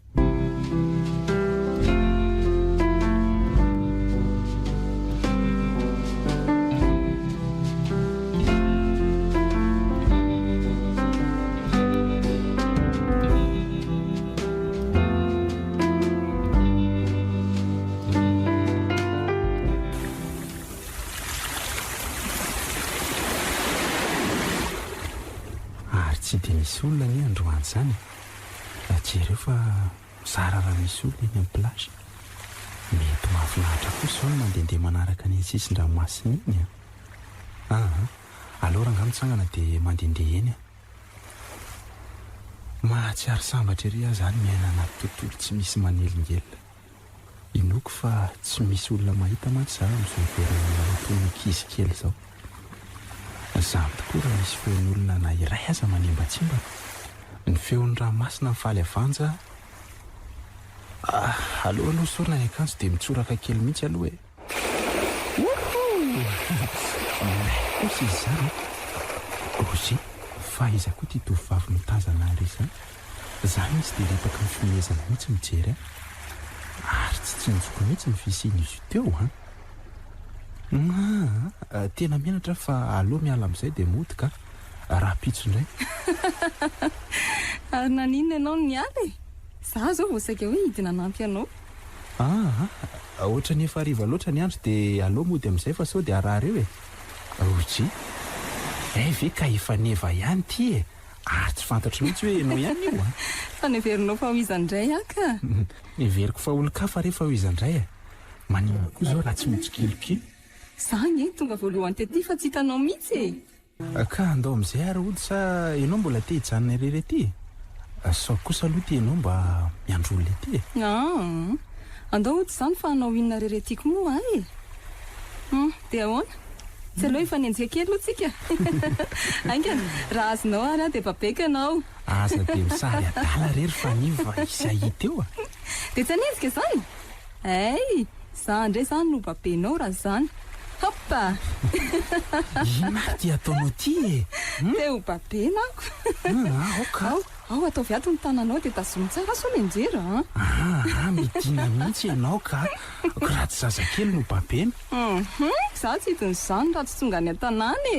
misy olona ny androany zany jereo fa zara raha misy olona eny amin'ny plage mety mahafinaritra kosa zao no mandehandeha manaraka ny sisin-dranomasina iny alora nga mitsangana dia mandehandeha eny mahatsiary sambatra ery aho zany miaina anaty tontolo tsy misy manelingelina inoko fa tsy misy olona mahita mantsy za amin'izao verenana toy ankizy kely zao zany tokoa raha misy feon'olona na iray aza manembatsimbana ny feon'ny ranomasina mifaly avanja aloha sorina ny akanjo dia mitsoraka kely mihitsy aloha kosa izy zany ozy fa iza koa ty tovovavy mitazana ary izany zany izy dia lepaka ny fimezana mihitsy mijery ary tsy tsinjoko mihitsy ny fisiny izy teo tena menatra fa aloha miala amin'izay dia motika raha pitso indray ary naninona ianao ny aly za zao voasaika hoe hidina nampy anao ohatra ny efa hariva loatra ny andro dia aloha mody amin'izay fa sao dia arareo ozy ve ka efa neva ihany ty ary tsy fantatro mihitsy hoe enao ihany io fa neverinao fa ho izandray aka neveriko fa olo-kafa rehefa ho izandray manina koa zao raha tsy mitsikilokilo zany tonga voalohany tety fa tsy hitanao mihitsy ka andao amin'izay ary ody sa enao mbola te hijanona irery ety sao kosa aloha ty enao mba miandro olona ety andao ody zany fa anao inona rery etiako moa dia ahoana tsy aloha efa nenjika kely aloha tsika aingana raha azonao ary dia babeka anao aza dia misary adala rery fa niva izay hita eo dia tsy anenjika zany za ndray zany no babenao raha zany hoppa ina ty ataonao ty dia ho babenako ao ataovy ato ny tananao dia tazomy tsara so lenjera midina mihitsy ianao ka raha tsy zazakely no babena za tsy hitiny zany raha tsy tonga ny an-tanany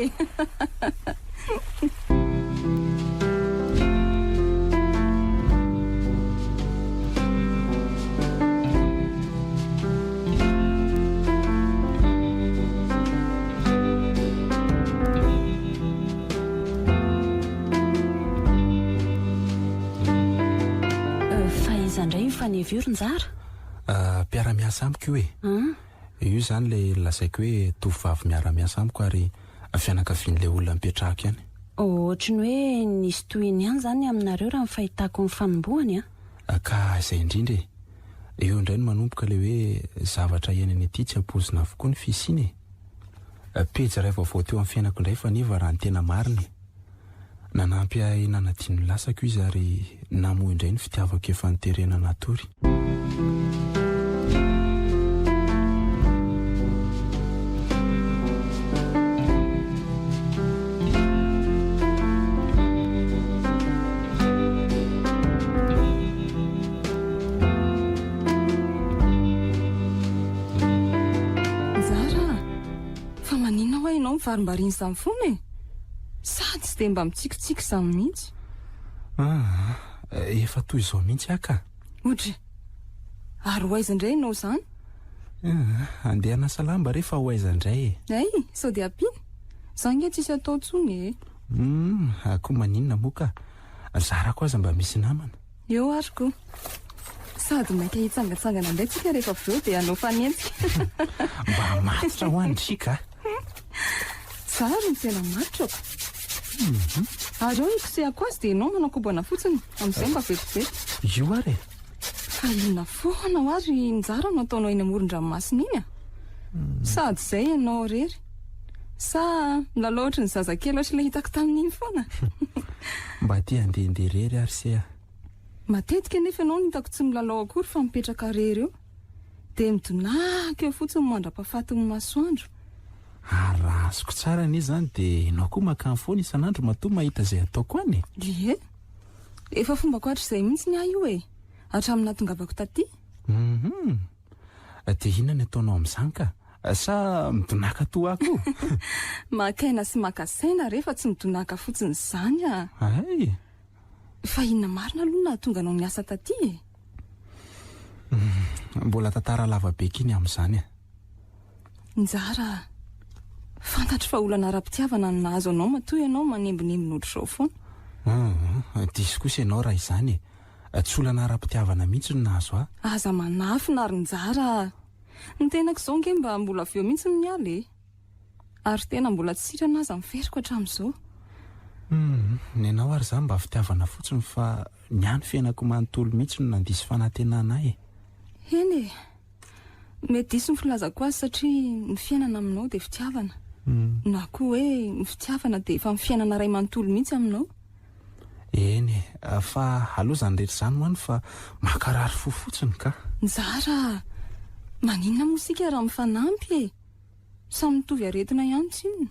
indray faneviron-jara mpiara-miasa amiko io io zany le lasaiko hoe tovovavy miara-miasa amiko ary fianakavian'le olona mipetrahako ihany ohatry ny hoe nisy toyiny ihany zany aminareo raha mifahitako ny fanombohany ka izay indrindra eo indray no manomboka le hoe zavatra iainany aty tsy ampozina avokoa ny fisiny peja ray vaovao teo amin'ny fiainako indray fa neva raha ny tena mariny nanampy nanadino lasako izy ary namoa indray ny fitiavako efa niterena natory zara fa maninona ho ianao mivarimbariny izany foana sady sy dia mba mitsikotsiko izany mihitsy efa toy izao mihitsy aka ohatra ary ho aiza indray ianao zany andeha hanasa lamba rehefa ho aiza indray sao dia ampiny zany nge tsisy atao tsony akoa maninona moa ka zara ko aza mba misy namana eo aryko sady mainka hitsangatsangana indray tsika rehefa avy eo dia anao fanentsika mba matitra ho andrika zara ny tena matrako ary eo ikosehako azy dia ianao manakobana fotsiny amin'izay mba vetivety io ary fa inona foana ho ary njara no ataonao eny amoron-dranomasina iny sady izay ianao rery sa milalao ohatra ny zazakely ohatry ilay hitako tamin'iny foana mba ty andehandeha rery ary se matetika nefa ianao no hitako tsy milalao akory fa mipetraka rery eo dia midonaka eo fotsiny mandra-pahafatin'ny masoandro ary raha azoko tsara ny izany dia ianao koa makany foana isan'andro matoa mahita izay ataoko any efa fombako hatr' izay mihitsy ny ahy io hatramin'ny nahatongavako taty dia inona ny ataonao amin'izany ka sa midonaka toa ako makaina sy makasaina rehefa tsy midonaka fotsiny izany fa inona marina aloha na tonga anao niasa taty mbola tantara lavabe kiny amin'izany njara fantatro fa olana ara-pitiavana no nahazo anao matoa ianao manembonembona ohatr'izao foana Diso kosa ianao raha izany tsy olana ara-pitiavana mihitsy no nahazo aho. Aza manafina ary njara. Ny tenako izao nge mba mbola avy eo mihitsy ny aly e. Ary tena mbola tsirana aza miferiko hatramin'izao. Ny anao ary izany mba fitiavana fotsiny fa niany fiainako manontolo mihitsy no nandisy fanantenana ahy. Eny e, mety diso ny filazako azy satria ny fiainana aminao dia fitiavana. Na koa hoe ny fitiavana dia efa ny fiainana iray manontolo mihitsy aminao. Eny fa aloha izany rehetra izany moany fa makarary fo fotsiny ka. Njara, maninona moa isika raha mifanampy e? Samy mitovy aretina ihany tsinona.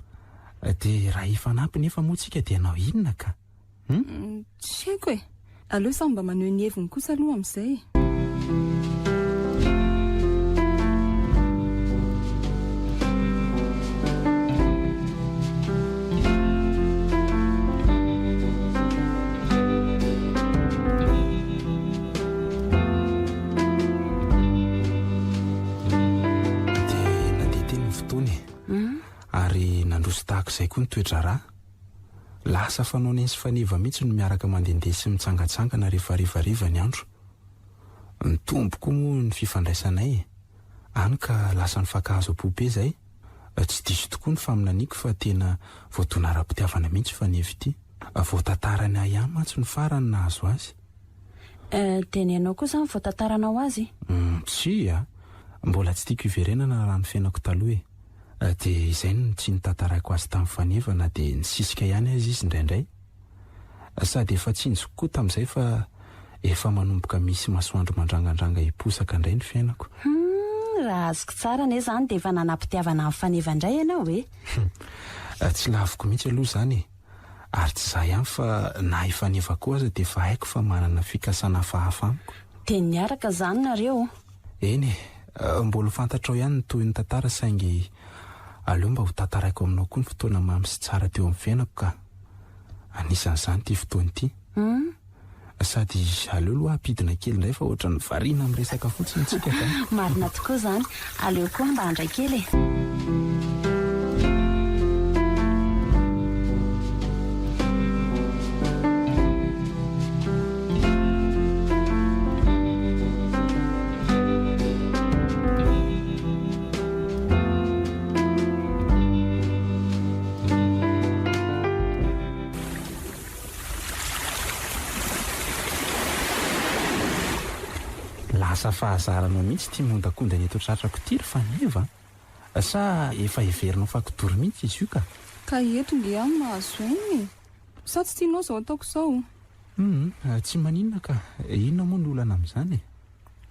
Dia raha hifanampy nefa moa tsika dia anao inona ka? Tsy haiko e. Aleo samy mba maneho ny heviny kosa aloha amin'izay. Ary nandroso tahaka izay koa ny toetra raha. Lasa fanao nensy faneva mihitsy no miaraka mandehandeha sy mitsangatsangana rehefa rivariva ny andro. Ny tombo koa moa ny fifandraisanay. Any ka lasa ny fankahazo am-pobe izay. Tsy diso tokoa ny faminaniako fa tena voatona ara-pitiavana mihitsy faneva ity. Voatantarany ahy ihany mantsy ny farany nahazo azy. Dia ny ianao kosa ny voatantaranao azy? Tsy mbola tsy tiako iverenana raha ny fiainako taloha e. Dia izay no tsy nitantarako azy tamin'ny fanevana dia nisisika ihany azy izy indraindray. Sady efa tsinjoko koa tamin'izay fa efa manomboka misy masoandro mandrangandranga hiposaka indray ny fiainako. Raha azoko tsara ane izany dia efa nanam-pitiavana amin'ny faneva indray ianao e. Tsy laviko mihitsy aloha izany e. Ary tsy izaho ihany fa na hifaneva koa aza dia efa haiko fa manana fikasana hafahafa amiko. Dia niaraka izany nareo? Eny mbola fantatrao ihany ny toy ny tantara saingy aleo mba ho tantaraiko aminao koa ny fotoana mamy sy tsara teo amin'ny fiainako ka anisan'izany ity fotoana ity. Sady aleo aloha ampidina kely indray fa ohatra ny variana amin'ny resaka fotsiny tsika ka. Marina tokoa izany. Aleo koa mba handray kely e. Lasa fahazaranao mihitsy tia mondakondany eto tratrako ity ry faneva. Sa efa heverinao fakotory mihitsy izy io ka? Ka eto nge ihany mahazo ainy. Sa tsy tianao izao ataoko izao? Tsy maninona ka. Inona moa ny olana amin'izany e?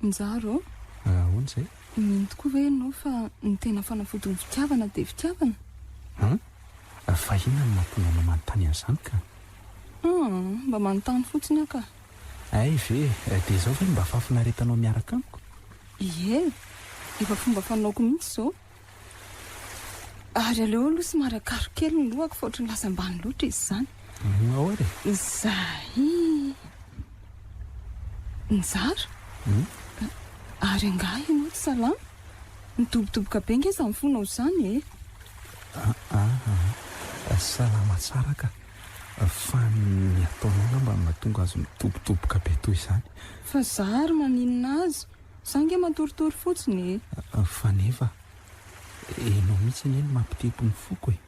Njara o? Ahoana izay? Mino tokoa ve ianao fa ny tena fanafodiny fitiavana dia fitiavana? Fa inona no mampitonga anao manontany an'izany ka? Mba manontany fotsiny aho ka. Ay ve, dia izao ve mba fafinaretanao miaraka amiko? Ie, efa fomba fanaoko mihitsy izao. Ary aleo aloha sy marakaro kely ny lohako fa ohatry ny lasa ambany loatra izy izany. Ahoana e? Zay. Njara? Ary angaha ianao tsy salama? Nitobotoboka be nge izy amin'ny fonao izany e? Salama tsara ka. Fa ny ataonao mba mahatonga azy mitobotoboka be toy izany. Fa zary maninona azy? Izany nge matoritory fotsiny e? Faneva, enao mihitsy anie no mampitebo ny foko e.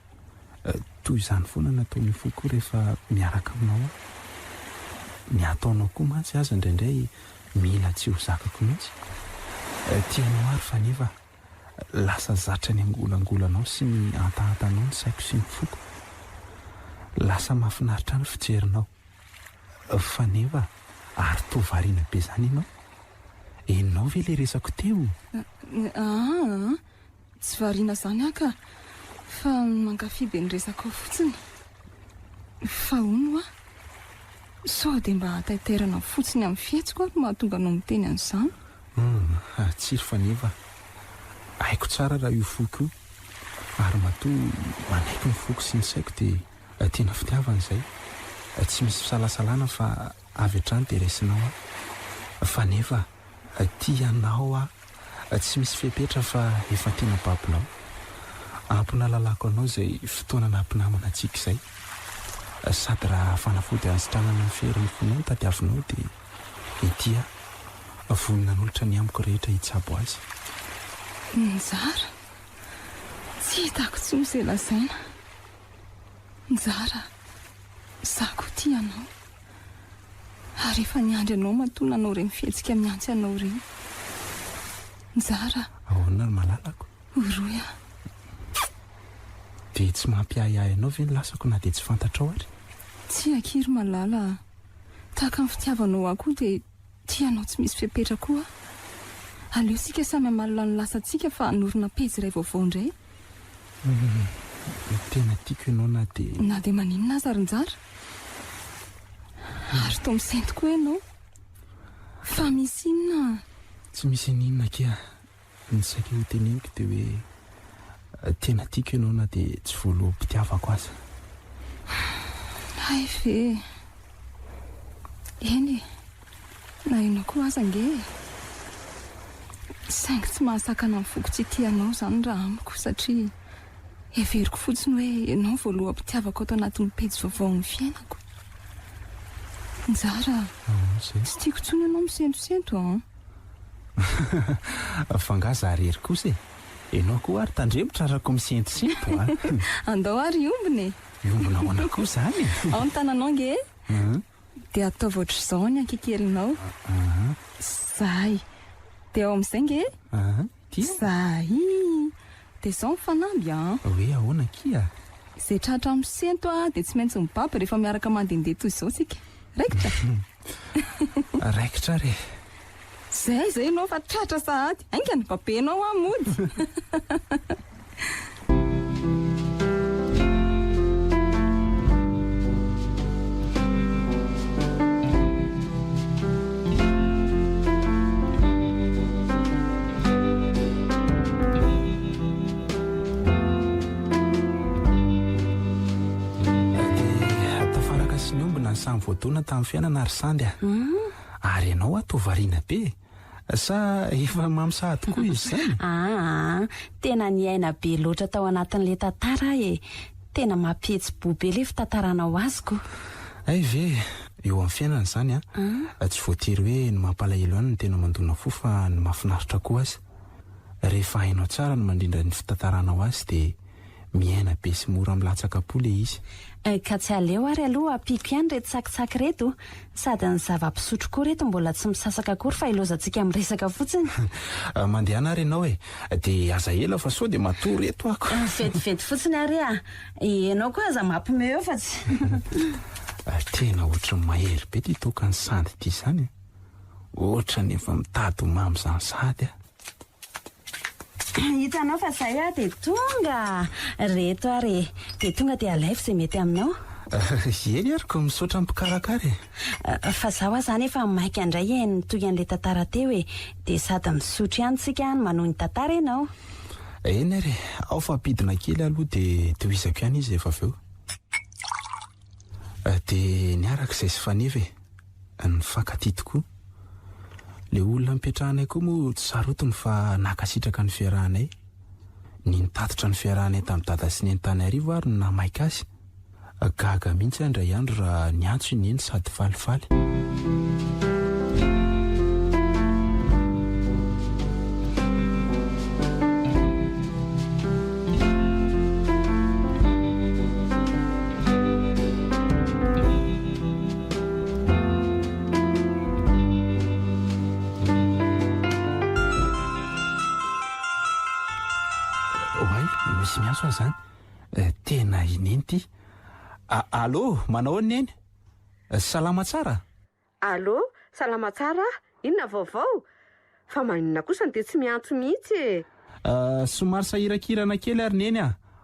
Toy izany foana nataon'ny foko rehefa miaraka aminao. Ny ataonao koa mantsy azy indraindray mila tsy ho zakako mihitsy. Tianao ary faneva, lasa zatra ny angolangolanao sy ny antahantanao ny saiko sy ny foko. Lasa mahafinaritra ny fijerinao. Faneva, ary toa variana be izany ianao. Enao ve ilay resako teo? Tsy variana izany aho ka. Fa mankafy be ny resaka fotsiny. Fa hono aho. Sao dia mba hataiterana fotsiny amin'ny fihetsiko ary mahatonga anao miteny an'izany. Tsiry faneva. Haiko tsara raha io foko io. Ary matoa manaiky ny foko sy ny saiko dia tena fitiavana izay. Tsy misy fisalasalana fa avy hatrany dia raisinao aho. Faneva, tia anao aho. Tsy misy fepetra fa efa tena babonao. Ampina lalako anao izay fotoana nampinamana antsika izay. sady raha fanafody ansitranana ny feriny fonao ny tadiavinao dia itya vonina n'olotra ny amiko rehetra hitsabo azy. Nizara tsy hitako tsy misy lazaina. Nizara zako ty anao ary efa niandry anao matona anao reny fihetsika miantsy anao reny. Nizara ahoana ny malalako oroy a dia tsy mampiahiahy anao ve ny lasako na dia tsy fantatrao ary? tsy akiry malala tahaka ny fitiavanao akoho dia tianao tsy misy fipetra koa. Aleo sika samy amalona ny lasantsika fa hanorina pejy iray vaovao indray. Tena tiako ianao na dia maninona aza rinjara ary to misento koa ianao fa misy inona? Tsy misy ninona kea ny saika ho teneniko dia hoe tena tiako ianao na dia tsy voaloham-pitiavako aza. Ay ve eny na ianao koa aza nge saingy tsy mahasakana ny foko tsy tianao zany raha amiko satria everiko fotsiny hoe ianao voaloham-pitiavako ato anatin'ny pejy vaovao ny fiainako. Nzara tsy tiako tsony ianao misentosento fangaza arery kosa ianao koa ary tandremotra arako misentosento andao ary iombony iombona ao anako zany ao ny tananao nge dia ataovy ohatr'izao ny ankikelinao zay dia ao amin'izay nge zay dia izao mifanampy hoe ahoana kia izay tratra misento dia tsy maintsy mibaba rehefa miaraka mandehandeha toy izao sika raikitra raikitra re zay ianao fa tratra sahady ainga ny babenao amody. Samy voatona tamin'ny fiainana ary sandy ary ianao atovariana be sa efa mamsahady koa izy zany? Tena ny aina be loatra tao anatin'le tantara tena mampihetsy-bobe le fitantaranao aziko. Ay ve eo amin'ny fiainana zany tsy voatery hoe ny mampalahelo ihany ny tena mandona fo fa ny mahafinaritra koa azy. Rehefa hainao tsara ny mandrindra ny fitantaranao azy dia miaina be sy mora milatsaka po le izy. Ka tsy aleo ary aloha ampiko ihany reto sakitsaky reto sady ny zava-pisotro koa reto mbola tsy misasaka akory fa ilozantsika miresaka fotsiny. Mandehana ary ianao dia aza ela fa sao dia matoa reto ako. Vetivety fotsiny ary ianao koa aza mampimeo fa tsy tena ohatra ny mahery be ty toka ny sandy ty zany ohatra ny efa mitady mamy zany sady hitanao fa zay dia tonga reto ary dia tonga dia alaify izay mety aminao. Eny ariko misaotra mpikarakary fa zaho zany efa maika indray nitoy an'le tantara teo dia sady misotro ihany tsika ny manohy ny tantara ianao. Eny ary ao fa ampidina kely aloha dia tohizako ihany izy efa aveo dia niarak'izay sy faneva ny fakatỳ tokoa. Le olona mipetrahanay koa moa tsy sarotiny fa nakasitraka ny fiarahanay. Ny nitatitra ny fiarahanay tamin'ny dada sy ny tany arivo ary no namaika azy. Gaga mihitsy andray andro raha niantso iny sady falifaly. Misy miaso azy zany tena ineny ty. Allo manao ny eny salama tsara? Allo salama tsara inona vaovao fa maninona kosa dia tsy miantso mihitsy somary sahirakirana kely ary neny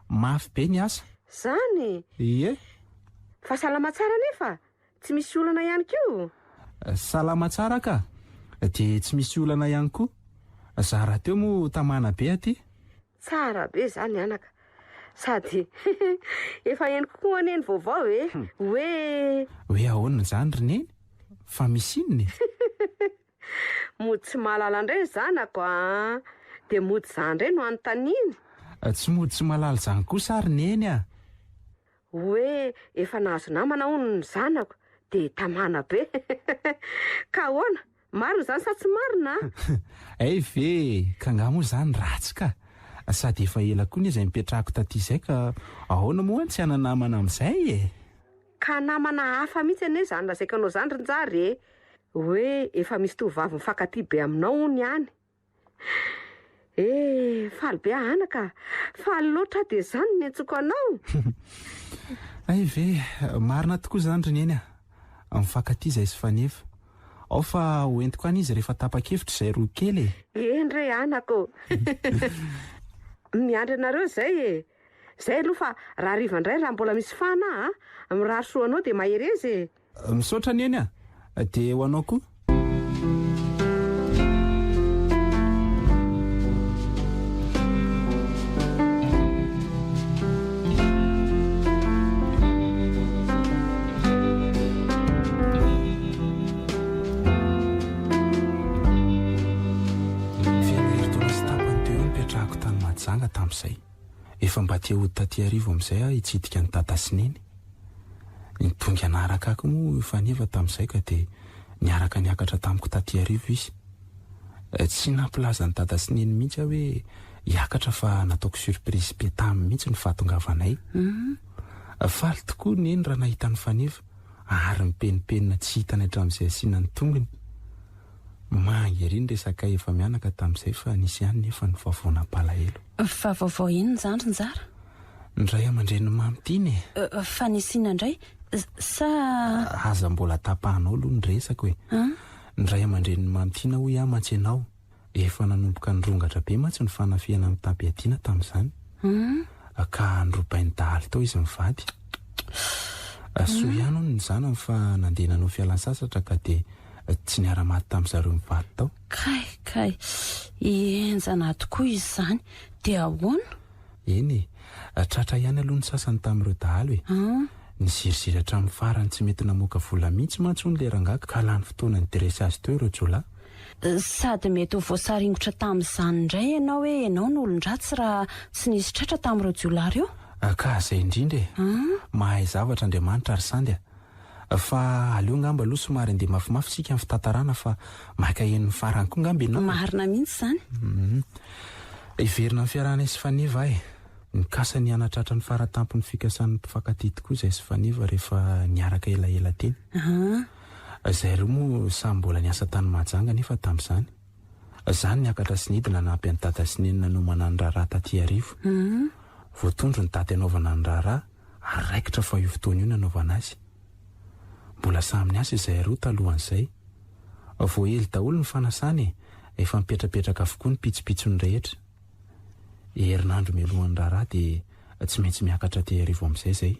mafy be ny asa zany. Ie fa salama tsara nefa tsy misy olana ihany koa. Salama tsara ka dia tsy misy olana ihany koa. Zara teo moa tamana be aty. Tsara be zany anaka sady efa henoko koa neny vaovao hoe ahoana zany rineny fa misy inony? mody tsy mahalala indray zanako dia mody zany indray no anontaniany. Tsy mody tsy malala zany kosa ary neny hoe efa nahazo namana hono ny zanako dia tamana be. Ka ahoana, marina izany sa tsy marina? ay ve ka nga moa izany ratsy ka, sady efa ela koa ny izay mipetrahako taty izay ka ahoana moa tsy hana namana amin'izay e. Ka namana hafa mihitsy anie izany lazaiko anao izany rinjary e, hoe efa misy tovavy mifankatia be aminao hono ihany. Faly be anaka, faly loatra dia izany ny antsoko anao. ay ve marina tokoa izany ry neny mifankatia izay sy fanefa, ao fa hoentiko any izy rehefa tapa-kevitra izay roa kely e. Endre anako. Miandry anareo izay e. Izay aloha fa raha riva indray raha mbola misy fana mirary soa anao dia maherezy e. Misaotra ny eny dia ho anao koa. Zanga tamin'izay efa mba tia hody taty arivo amin'izay hitsidika ny tata sy neny. Ny tonga anaraka ako moa efa neva tamin'izay ka dia niaraka niakatra tamiko taty arivo izy. Tsy nampilaza ny tata sy neny mihitsy hoe hiakatra fa nataoko surprise be taminy mihitsy ny fahatongavanay. Faly tokoa neny raha nahita ny faneva ary mipenipenina tsy hitany hatramin'izay asiana ny tongony. Mangeriny resaka efa mianaka tamin'izay fa nisy ihany nefa ny vavaonam-palahelo. Fa vaovao inona izany Rinjara? Ndray aman-dreny mamitiany e. Fa nisiana indray sa aza mbola tapahanao aloha ny resaka hoe ndray aman-dreny mamitiana hoy amantsy ianao efa nanomboka nyrongatra be mantsy ny fanafiana amin'ny tampiadiana tamin'izany. Ka norobainy dahalo tao izy mivady. Soa ihany hono ny zanany fa nandeha nanao fialan-sasatra ka dia tsy niara-maty tamin'izareo mivady tao. Kay enjana tokoa izy izany dia ahoana? Eny tratra ihany aloha ny sasany tamin'ireo dahalo e. Nizirizira hatramin'ny farany tsy mety namoaka vola mihitsy mantsy hono le rangaka ka lany fotoana ny dressage teo ireo jolahy. Sady mety ho voasaringotra tamin'izany indray ianao hoe ianao no olon-dratsy raha tsy nisy tratra tamin'ireo jolahy ireo? Ka izay indrindra e. Mahay zavatra Andriamanitra ary sandy fa aleo ngamba aloha somary andeha mafimafy sika amin'ny fitantarana fa maka en'ny farany koa ngamba ianao. Marina mihitsy izany. Iverina amin'ny fiarahana sy faneva e. Nikasa ny anatratra ny faratampon'ny fikasan'ny mpifankatia tokoa izay sy faneva rehefa niaraka elaela teny. Izay ireo moa samy mbola niasa tany majanga nefa tamin'izany. Izany niakatra sy nidina nampy any tata sy neny nanomana ny raharaha taty arivo. Voatondro ny taty anaovana ny raharaha ary raikitra fa io fotoana io nanaovana azy. Mbola samy niasa izay roa talohan'izay. Voaely daholo ny fanasany efa mipetrapetraka avokoa ny pitsopitsony rehetra. Herinandro mialohan'ny raharaha dia tsy maintsy miakatra te arivo amin'izay izay.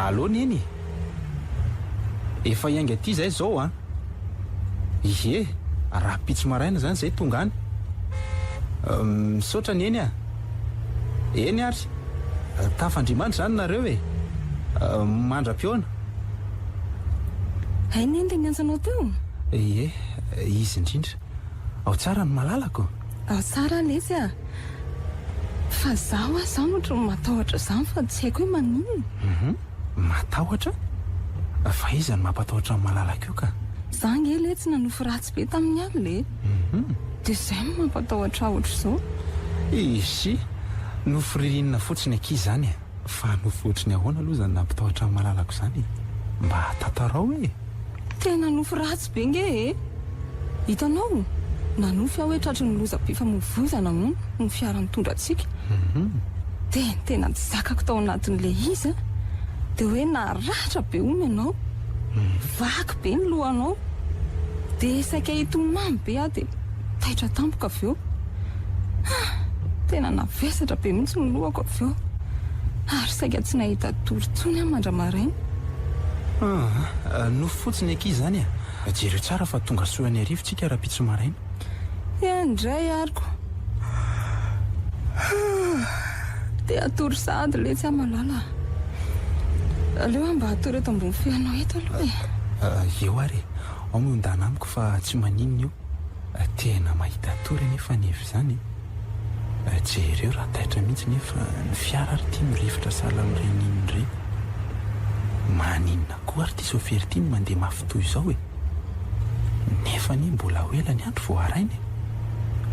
Alô neny efa hiainga aty zay zao ihe raha pitso maraina zany zay tonga any misaotra ny eny eny ary tafandrimandry zany nareo e mandra-piona. Hay neny le nianjanao teo? Izy indrindra ao tsara ny malalako. Ao tsara lesy fa zaho zaho ohatra matahotra zany fa tsy haiko hoe manino. Matahotra? Fa iza ny mampatahotra ny malalaka io ka? Za nge le tsy nanofo ratsy be tamin'ny any le. Dia izay mampatahotra ohatra izao. Izy nofo ririnina fotsiny ankizy zany fa nofo ohatriny ahoana aloha zany nampatahotra ny malalako izany. Mba tantarao e. Tena nofo ratsy be nge e. Hitanao nanofy aho hoe tratry ny loza-pifamoivoizana moa ny fiara mitondra antsika. Dia tena tsy zakako tao anatin'le izy dia hoe naratra be hono ianao, vaky be ny lohanao, dia saika hitomamy be dia taitra tampoka avy eo. Tena navesatra be mihitsy ny lohako avy eo ary saika tsy nahita tory-tsony aho mandramaraina. Nofo fotsiny ankizy zany jereo tsara fa tonga soany arivotsika raha-pitso maraina. Indray ariko dia atory sady le tsy amalala aleo mba atory eto ambony fianao eto aloha eo ary ao miondana amiko fa tsy maninona io tena mahita atory nefa nevy zany jereo raha taitra mihitsy nefa ny fiara ary tia mirivotra sala amin'ireny ireny maninona koa ary tia sofery tia no mandeha mafitoy izao nefa ny mbola ho ela ny andro vao arainy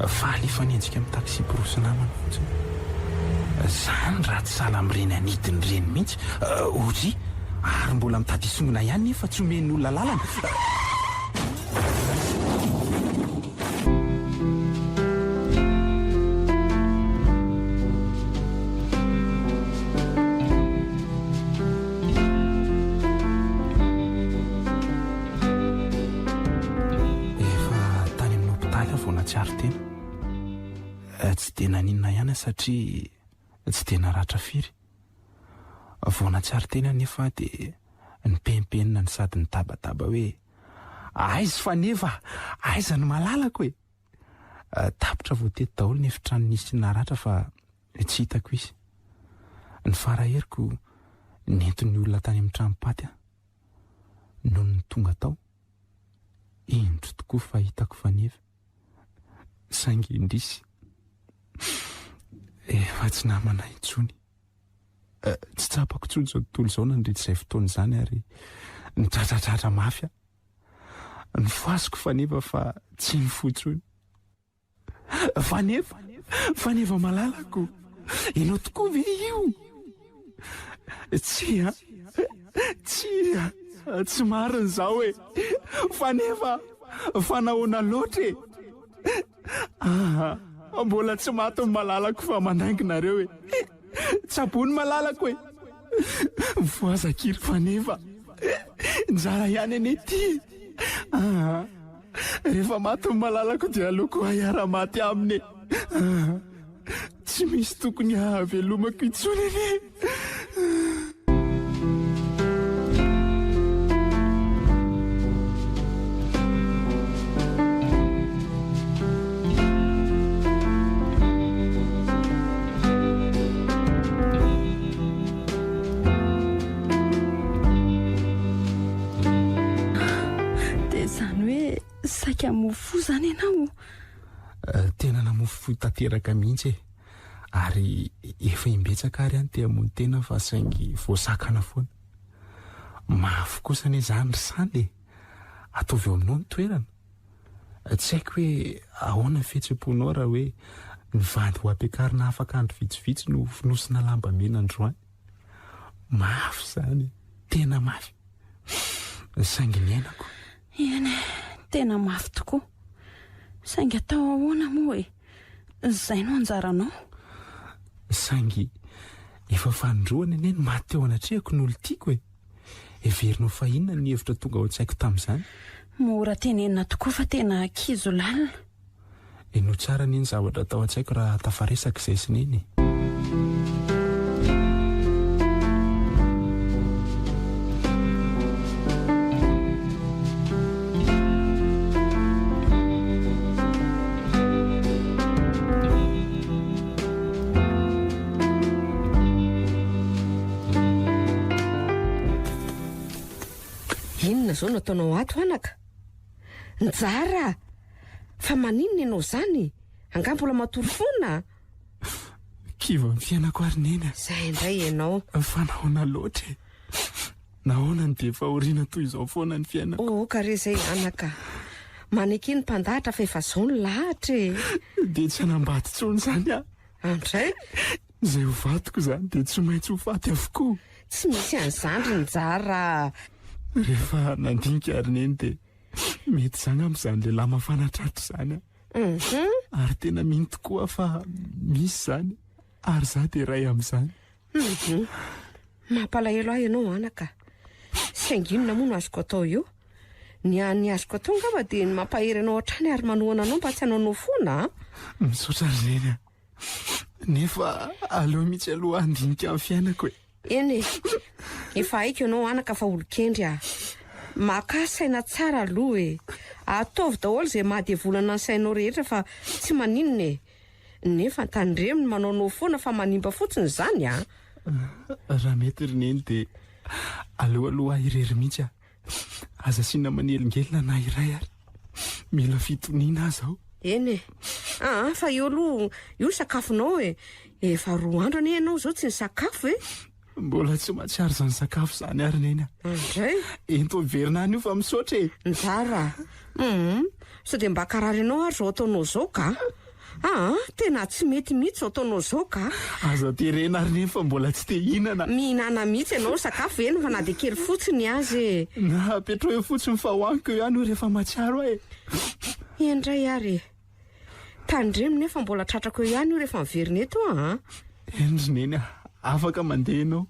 fa alefa nyendrika amin'ny taksi borosy namana fotsiny zany raha tsy sala amin'ireny anidiny ireny mihitsy ozy ary mbola mitady isongona ihany nefa tsy omen'ny olona lalana. Tsy dia naninona ihany satria tsy dia naratra firy voana tsary tena nefa dia ny pempenina ny sady ny tabataba hoe aizy fa nefa aiza ny malalako tapitra voatety daholo ny efitrano nisy naratra fa tsy hitako izy ny faraheriko nentin'ny olona tany amin'ny tranopaty noho ny tonga tao indro tokoa fa hitako fa nefa saingy indrisy efa tsy namana intsony tsy tsapako tsony zao tontolo izao nandritrizay fotoana izany ary nitratratratra mafy ny foasiko fa nefa fa tsy ny fotsony fa nefa malalako ianao tokoa ve io tsy marina izao fa nefa fanahoana loatra mbola tsy maty ny malalako fa mandanginareo tsabony malalako voazakiry fa nefa njara ihany eny ety rehefa maty ny malalako dia aloko ahara-maty aminy tsy misy tokony hahavelomako intsony eny saika mofo zany ianao tena namofo tanteraka mihitsy ary efa imbetsaka ary any te amony tena fa saingy voasakana foana mafy kosa ane zany risany ataovy eo aminao ny toerana tsy haiko hoe ahoana ny fihetsem-ponao raha hoe nivandy ho ampiakarina afaka andro vitsivitsy no finosina lamba mena androany mafy zany tena mafy saingy ny ainako eny tena mafy tokoa saingy atao ahoana moa zay no anjaranao saingy efa fanindroana eny ny maty teo anatrehako n'olo tiako everinao fa inona ny hevitra tonga ao an-tsaiko tamin'izany mora tenenina tokoa fa tena kizo lalina no tsara ny eny zavatra atao an-tsaiko raha tafaresaka izay sineny zao nataonao ato anaka njara fa maninona ianao zany angambola matory fona kiva ny fiainako ary nena zay indray ianao fa nahoana loatra nahoana ny dia fahoriana toy izao foana ny fiainako kare zay anaka maneky ny mpandahatra fa efa zao ny lahatra dia tsy hanambady tsony zany andray zay ho vatiko zany dia tsy maintsy ho faty avokoa tsy misy an'zandry ny jara rehefa nandinika ary neny dia mety zany amin'izany lehilahy mafanatratra zany ary tena mino tokoa fa misy zany ary za dia ray amin'izany mampalahelo ahy ianao anaka sainginona moa no azoko atao eo ny any azoko atao ngamba dia ny mampahery anao hatrany ary manohana anao mba tsy hanao fona misaotra ry reny nefa aleo mihitsy aloha andinika amin'ny fiainako eny efa haiko ianao anaka fa olokendry maka saina tsara aloha e. Ataovy daholo izay mahadiavolana ny sainao rehetra fa tsy maninona e. Nefa tandremony manaonao foana fa manimba fotsiny izany a. Raha mety rineny dia aloha irery mihitsy aza asiana manelingelina na iray ary mila fitoniana aza aho. Eny e. Fa io aloha io sakafonao e. Efa 2 andro anie ianao zao tsy nisakafo e. Mbola tsy mahatsiaro izany sakafo izany ary neny. Andray ento miverina any io fa misaotra e. Nzara. Sao dia mba karary ianao ary zao ataonao zao ka. Tena tsy mety mihitsy zao ataonao zao ka. Aza terena ary neny fa mbola tsy te hihinana. Mihinana mihitsy ianao sakafo eny fa na dia kely fotsiny azy e. Na petrao eo fotsiny fa hoaniko eo ihany io rehefa mahatsiaro e. Indray ary tandremo nefa mbola tratrako eo ihany io rehefa miverina eto Endry neny afaka mandeha ianao.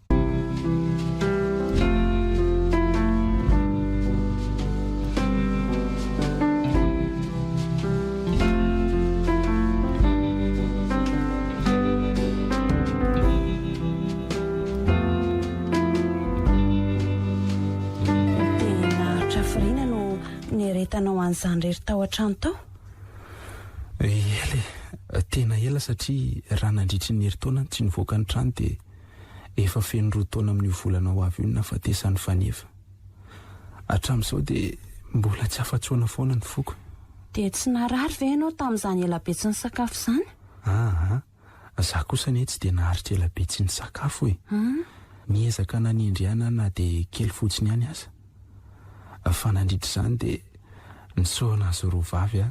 Tanao an'izany rery tao an-trano tao? Ely tena ela satria raha nandritry ny herintaona tsy nivoaka ny trano dia efa feno 2 taona amin'io volana ho avy io nafatesany faneva. Hatramin'izao dia mbola tsy afa-tsoana foana ny foko. Dia tsy narary ve ianao tamin'izany ela be tsy ny sakafo izany? Za kosa ny tsy dia naharitra ela be tsy ny sakafo e. Niezaka nanindriana na dia kely fotsiny ihany aza. Fa nandritra izany dia nisoana azy 2 vavy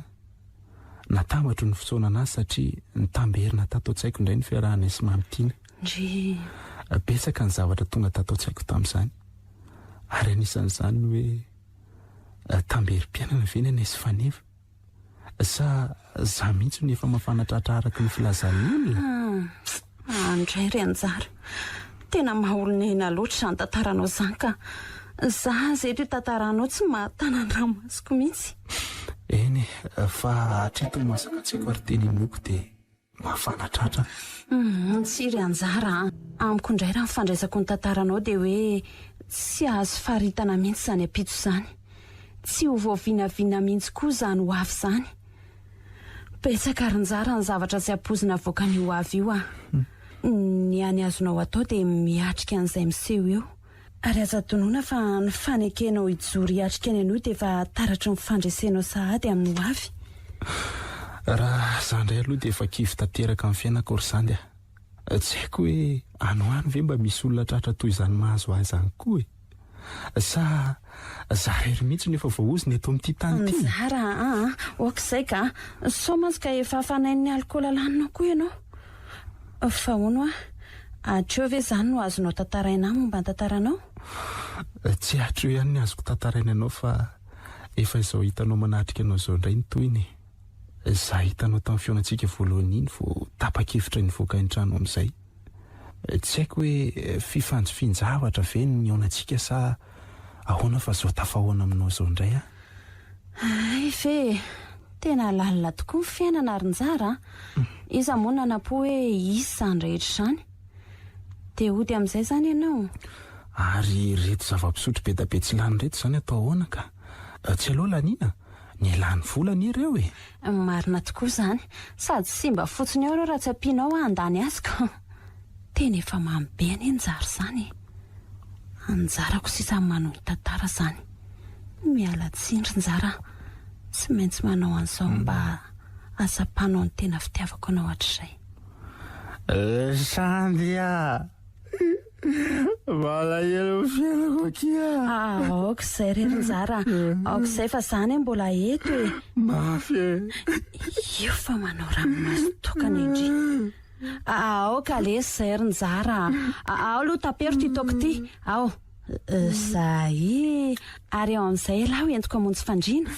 natambatro ny fisoana anazy satria nitamberina tato an-tsaiko indray ny fiarahanay sy mamitiana. Betsaka ny zavatra tonga tato an-tsaiko tamin'izany ary anisan'izany hoe tamberim-piainana ve ny anay sy faneva sa za mihitsy no efa mafanatratra araky ny filazan'ny olona. Andray ry Anjara, tena maha-olonena loatra izany tantaranao izany ka za zeto tantaranao tsy mahatanana masoko mihitsy. Eny fa hatreto masaka tsaiko ary teny noko dia mafanatratra. Tsy ry Anjara, amiko indray raha mifandraisako ny tantaranao dia hoe tsy azo faritana mihitsy izany ampito izany. Tsy ho voavinavina mihitsy koa izany ho avy izany. Betsaka ary Anjara ny zavatra tsy hampozina avoaka ny ho avy io ny any azonao atao dia miatrika an'izay miseho eo. Ary aza tonoina fa ny fanekenao hijoro hiatrika ny anio dia efa taratry ny fandresenao sahady amin'ny ho avy. Raha izany indray aloha dia efa kivy tanteraka amin'ny fiainako ry izany tsy haiko hoe anoany ve mba misy olona tratra toy izany mahazo ahy izany koa e. Sa za rery mihitsy nefa voahoziny eto amin'ity tany ity. Anjara okizay ka sao mantsy ka efa fanain'ny alikaola laninao koa ianao. Fa hono atreo ve izany no azonao tantaraina momba ny tantaranao? Tsy atreo ihany ny azoko tantaraina anao fa efa izao hitanao manatrika anao izao indray ny toyny. Za hitanao tamin'ny fionantsika voalohany iny vao tapa-kevitra nivoaka ny trano amin'izay. Tsy haiko hoe fifanjofinjavatra ve ny aonantsika sa ahoana fa zao tafahoana aminao izao indray ve tena lalina tokoa ny fiainana ary Anjara. Iza moa nanapo hoe isy izany rehetra izany. Dia ody amin'izay izany ianao. Ary reto zava-pisotro be da be tsy lany reto izany atao ahoana ka tsy aloha laniana ny lany volana ireo e. Marina tokoa izany sady simba fotsiny ao raha tsy ampianao andany azy ka. Tena efa mamy be any Anjara izany. Anjara kosa isany manao tantara izany. Miala tsindry Anjara, tsy maintsy manao an'izao mba asapanao ny tena fitiavako anao hatrizay. Sandria malahelo fiainako kia. Aok'izay rery Anjara, aok'izay fa izany mbola eto e. Mafy e. Io fa manao ranomasy tokana indry. Aoka lesy izay ry Anjara. Ao aloha tapero ty taoko ty. Ao zay ary ao amin'izay elahy ho entiko hamonjy fandriana.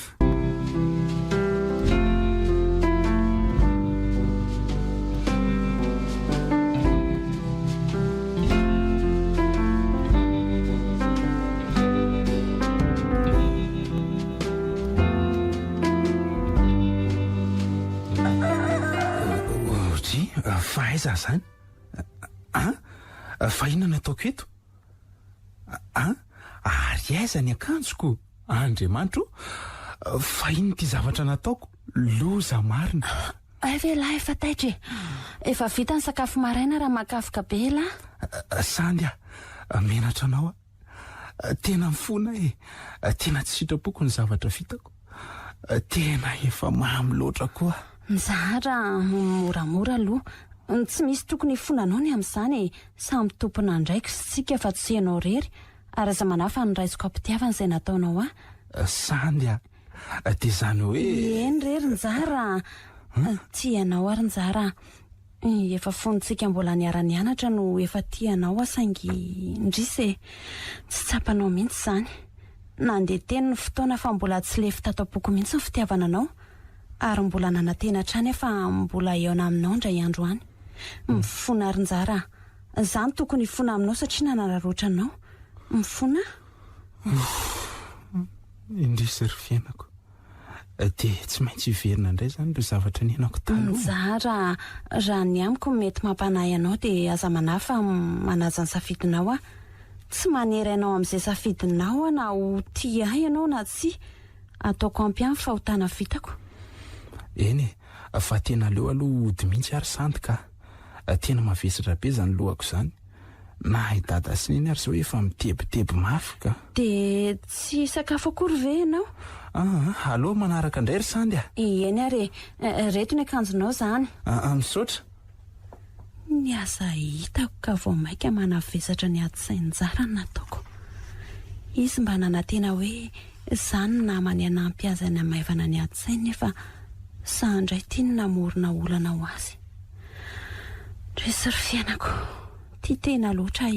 Fa aiza zany? Fa inona no ataoko eto? Ary aiza ny akanjoko? Andriamanitro, fa iny ty zavatra nataoko? Loza marina. Avela efa taitra efa vita ny sakafo maraina raha makafoka be la. Sandy menatra anao tena mifona tena tsy sitrapoko ny zavatra vitako. Tena efa mamy loatra koa. Nzara moramora aloha, tsy misy tokony fonanao ny amin'izany samy tompona ndraiky sitsika fa tsy ianao rery ary aza manafa ny raisiko ampitiavana izay nataonao Sandy dia zany hoe eny rery Nzara tianao ary Nzara efa fonitsika mbola niara-nianatra no efa tianao saingy ndrisy tsy tsapanao mihitsy zany. Nandeha teny ny fotoana fa mbola tsy lefy tato-poko mihitsy ny fitiavana anao ary mbola nanantena trany fa mbola eo aminao indray andro any. Mifona ary Nzara, zany tokony fona aminao satria nanararoatra anao. Mifona indrisy ry fiainako dia tsy maintsy hiverina indray zany ireo zavatra nianako taloha. Nzara, raha ny amiko mety mampanahy anao dia aza manafa manaja ny safidinao tsy manery anao amin'izay safidinao na ho tia ahy ianao na tsy ataoko ampy any fahotana vitako. Eny fa tena leo aloha ody mihitsy ary sandy ka tena mavesatra be zany lohako zany. Na dada sy neny ary zao efa mitebiteby mafy ka. Dia tsy sakafo akory ve ianao? Allo manaraka indray ry sandy Eny ary reto ny akanjonao zany. Misaotra. Ny asa hitako ka vao maika manavesatra ny ady-sainy Nzara ny nataoko. Izy mba nanantena hoe zany namany anampy azy any maivana ny ady-sainy nefa sandray tiany namorona olana ho azy. Resy ry fiainako, ty tena loatra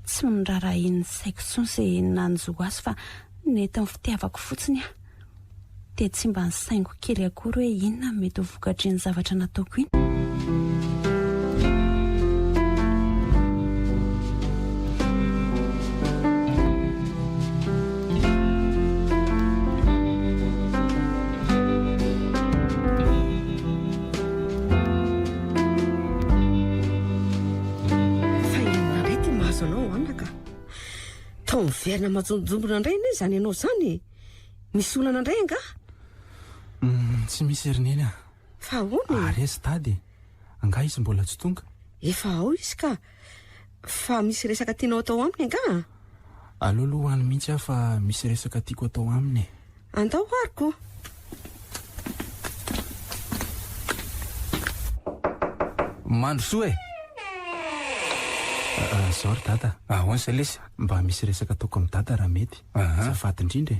tsy mirara iny saiko tsony izay nanjo azy fa nety ny fitiavako fotsiny dia tsy mba nisaingo kely akory hoe inona mety ho vokatry ny zavatra nataoko iny. Miverina majonjombona indray anie zany ianao zany. Misy olana indray anga? Tsy misy erineny fa ahoana? Ary aiza tady anga izy mbola tsy tonga? Efa ao izy ka fa misy resaka tianao atao aminy anga? Aloha any mihitsy fa misy resaka tiako atao aminy. Andao ariko. Mandrosoa Zao ry dada. Ahoana Selesy? Mba misy resaka ataoko amin'ny dada raha mety. Azafady indrindra.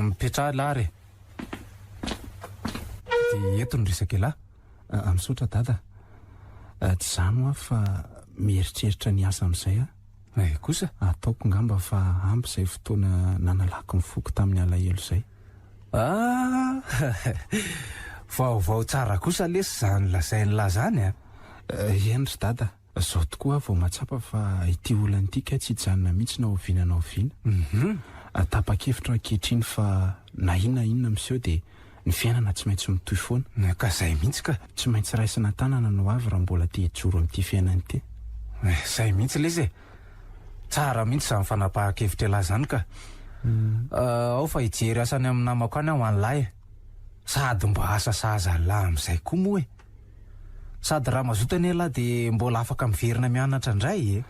Mipetraha lary. Dia eto ny resaka lahy. Misaotra dada. Tsy zany fa mieritreritra ny asa amin'izay kosa ataoko ngamba fa ampy izay fotoana nanalako ny foko tamin'ny alahelo izay. Vaovao tsara kosa lesy zany lazainy lahy zany Eny ry dada, zao tokoa vao matsapa fa ity olana ity ka tsy hijanona mihitsy na oviana na oviana. Tapa-kevitra ankehitriny fa na inona miseho dia ny fiainana tsy maintsy mitohy foana. Ka zay mihitsy ka tsy maintsy raisina tanana no avy raha mbola te hijoro amin'ity fiainana ity. Zay mihitsy lesy tsara mihitsy zany fanapahan-kevitra lahy zany ka. Ao fa hijery asany amin'ny namako any aho an'lahy sady mba asa sahaza lahy amin'izay koa moa sady raha mazotany lahy dia mbola afaka miverina mianatra indray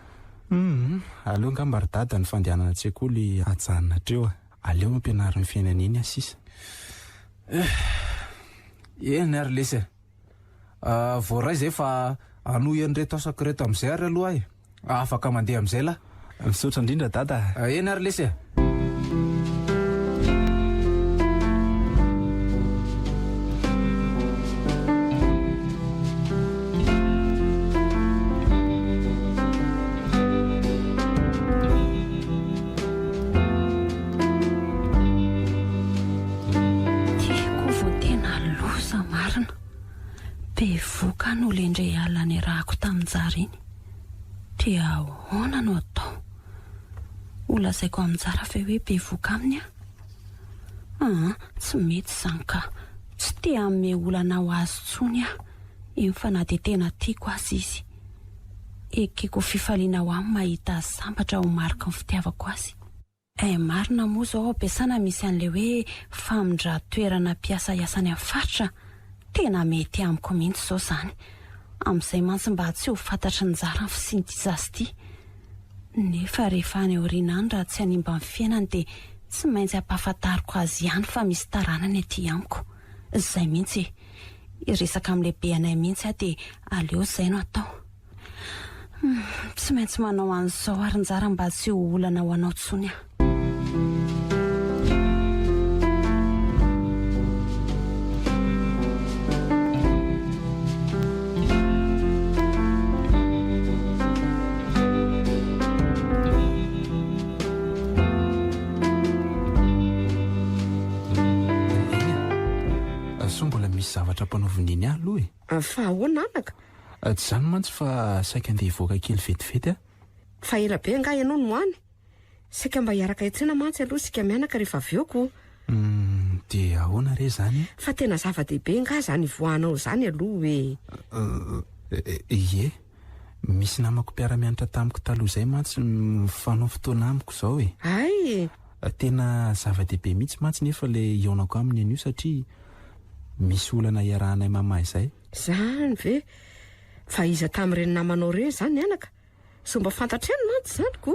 Aleo ngamba ry dada ny fandehanana an-tsekoly hajanona treo aleo ampianariny fiainana iny sisa. Eny ary lesy voaray zay fa anohy an'ireto asako reto amin'izay ary aloha afaka mandeha amin'izay lahy. Misaotra indrindra dada. Eny ary lesy Bevoka no lendray alina ny rahako tamin-jara iny dia ahoana no atao? Olazaiko amin-jara fa hoe bevoka aminy tsy mety zany ka tsy te hanome olana ho azy tsony iny fa na dia tena tiako azy izy. ekeko fifaliana ho amin'ny mahita sambatra ho marika ny fitiavako azy. Marina moa zao ampiasana misy an'le hoe famindra-toerana mpiasa iasany amin'ny faritra. Tena mety amiko mihitsy zao zany. Amin'izay mantsy mba tsy ho fantatra ny zara ny fisintizazy ity. Nefa rehefa any aoriana any raha tsy hanimba ny fiainany dia tsy maintsy ampahafantariko azy ihany fa misy taranany aty amiko. Izay mihitsy iresaka amin'ilay be anay mihitsy dia aleo izay no atao. Tsy maintsy manao an'izao arin-jara mba tsy ho olana ho anao tsony aho. Mbola misy zavatra mpanaoviny ahy aloha fa ahoana anaka? Tsy izany mantsy fa saika andeha hivoaka kely vetivety fa ela be angaha ianao no any. Saika mba hiaraka hitsina mantsy aloha sika mianaka rehefa aveoko. Dia ahoana re zany? Fa tena zava-dehibe angaha zany voanao zany aloha Ie, misy namako mpiara-mianatra tamiko taloha zay mantsy mifanao fotoana amiko zao Ay, tena zava-dehibe mihitsy mantsy nefa le ionako aminy an'io satria misy olana iarahanay mamahy izay. Zany ve? Fa iza tamin'ireny namanao ireny zany anaka? So mba fantatreno mantsy zany ko?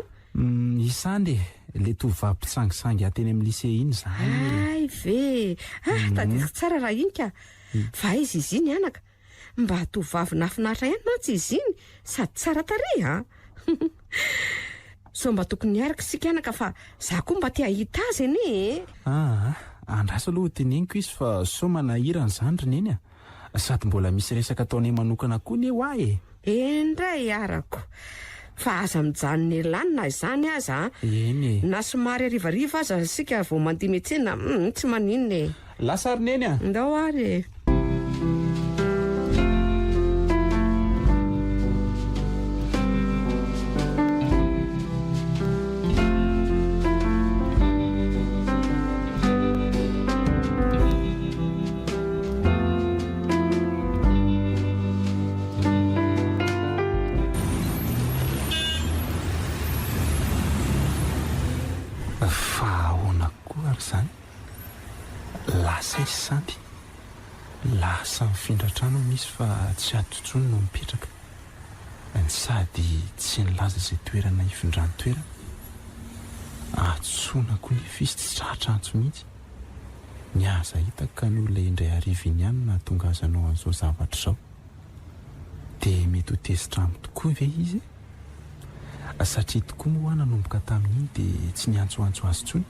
Isany le tovovavy mpisangisangy ateny amin'ny lycée iny zany. Ay ve? Tadidiko tsara raha iny ka. Fa izy iny anaka? Mba tovovavy nafinahitra ihany mantsy izy iny sady tsara tarehy So mba tokony niaraka sika anaka fa za koa mba tia hita azy anie. Andrasa aloha teneniko izy fa somana hirany zany reneny sady mbola misy resaka ataonay manokana koa ny eo ahy Endray arako. Fa aza mijanony lanina izany aza. Eny Na somary arivariva aza sika vao mandeha miantsena tsy maninona lasa rineny ndao ary santy lasa mifindra trano misy fa tsy atotsony no mipetraka sady tsy nilaza izay toerana hifindrany toerana atsona koa ny fisy tsy tratra antso mihitsy ny aza hitaka ka ny olona indray ariviny ihany na tonga azanao an'izao zavatra izao dia mety ho tezitra aminy tokoa ve izy satria tokoa moa nanomboka tamin'iny dia tsy niantsoantso azy tsony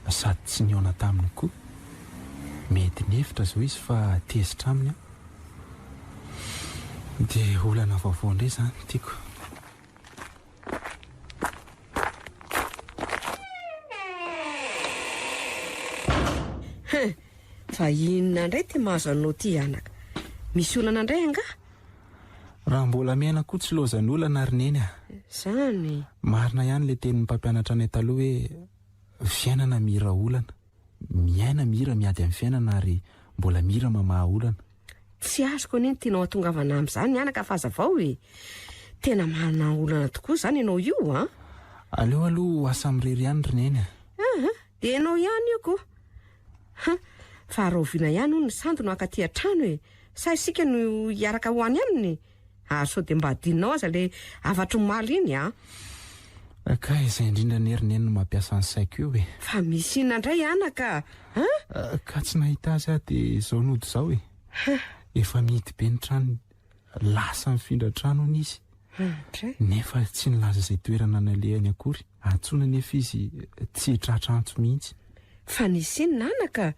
sady tsy niona taminy koa mety nefitra zao izy fa tezitra aminy dia olana vaovao indray zany tiako. Fa inona indray ty mahazo anao ty anaka? Misy olana indray angaha? Raha mbola miaina koa tsy lozany olana rineny Zany marina ihany le tenin'ny mpampianatra anay taloha hoe fiainana mira olana, miaina mira miady amin'ny fiainana ary mbola mira mamaha olana. Tsy azoko aneny tianao atongavana amin'izany anaka fa azavao tena manana olana tokoa zany ianao io Aleo aloha asa mirery ihany rineny dia ianao ihany io ko fa rahoviana ihany hono ny sandono akaty an-trano sa isika no hiaraka ho any aminy sao dia mba adinao aza le avatry maly iny ka izay indrindra ny erineny no mampiasa ny saiko io fa misy inona indray anaka ka tsy nahita azy dia izao nody izao efa mihidy be ny trano lasa mifindra trano ny izy nefa tsy nilaza izay toerana nalehany akory antsona nefa izy tsy hitratra antso mihitsy fa nisy inona anaka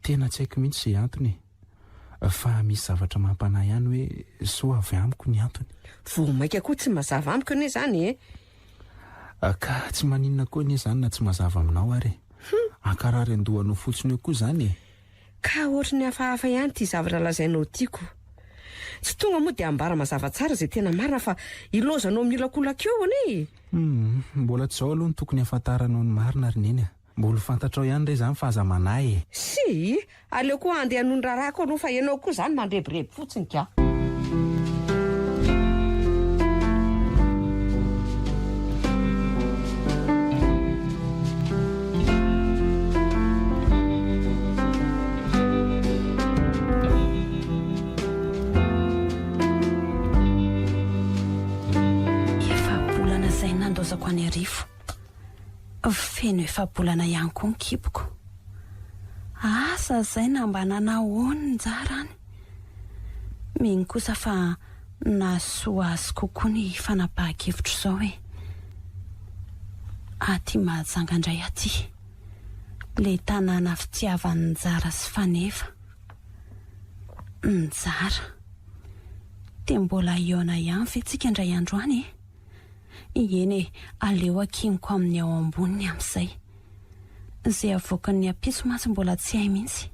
tena tsy haiko mihitsy izay antony fa misy zavatra mampanahy ihany hoe so avy amiko ny antony vo maika koa tsy mazava amiko anie zany ka tsy maninona koa anie zany na tsy mazava aminao ary ankarary andohanao fotsiny eo koa zany ka ohatry ny hafahafa ihany ty zavatra lazainao tiako tsy tonga moa dia ambara mazava tsara izay tena marina fa ilozanao miolakolaka eo anie mbola tsy zao aloha ny tokony hafantaranao ny marina rineny mbola fantatrao ihany ray zany fa aza manahy sy aleo koa andeha hanondrarako anao fa ianao koa zany mandrebireby fotsiny ka ilaozako any arivo. Feno efa-bolana ihany koa ny kiboko. Asa izay na mba nanahoany njara any. Miny kosa fa nahasoa azy kokoa ny fanapahan-kevitro izao hoe aty mahajanga indray aty. Le tanàna fitiavany njara sy faneva. Njara. Dia mbola iona ihany fetsika indray andro any e. Eny aleo akiniko amin'ny ao amboniny amin'izay. Izay avoakan'ny ampiso matsy mbola tsy hay mihitsy.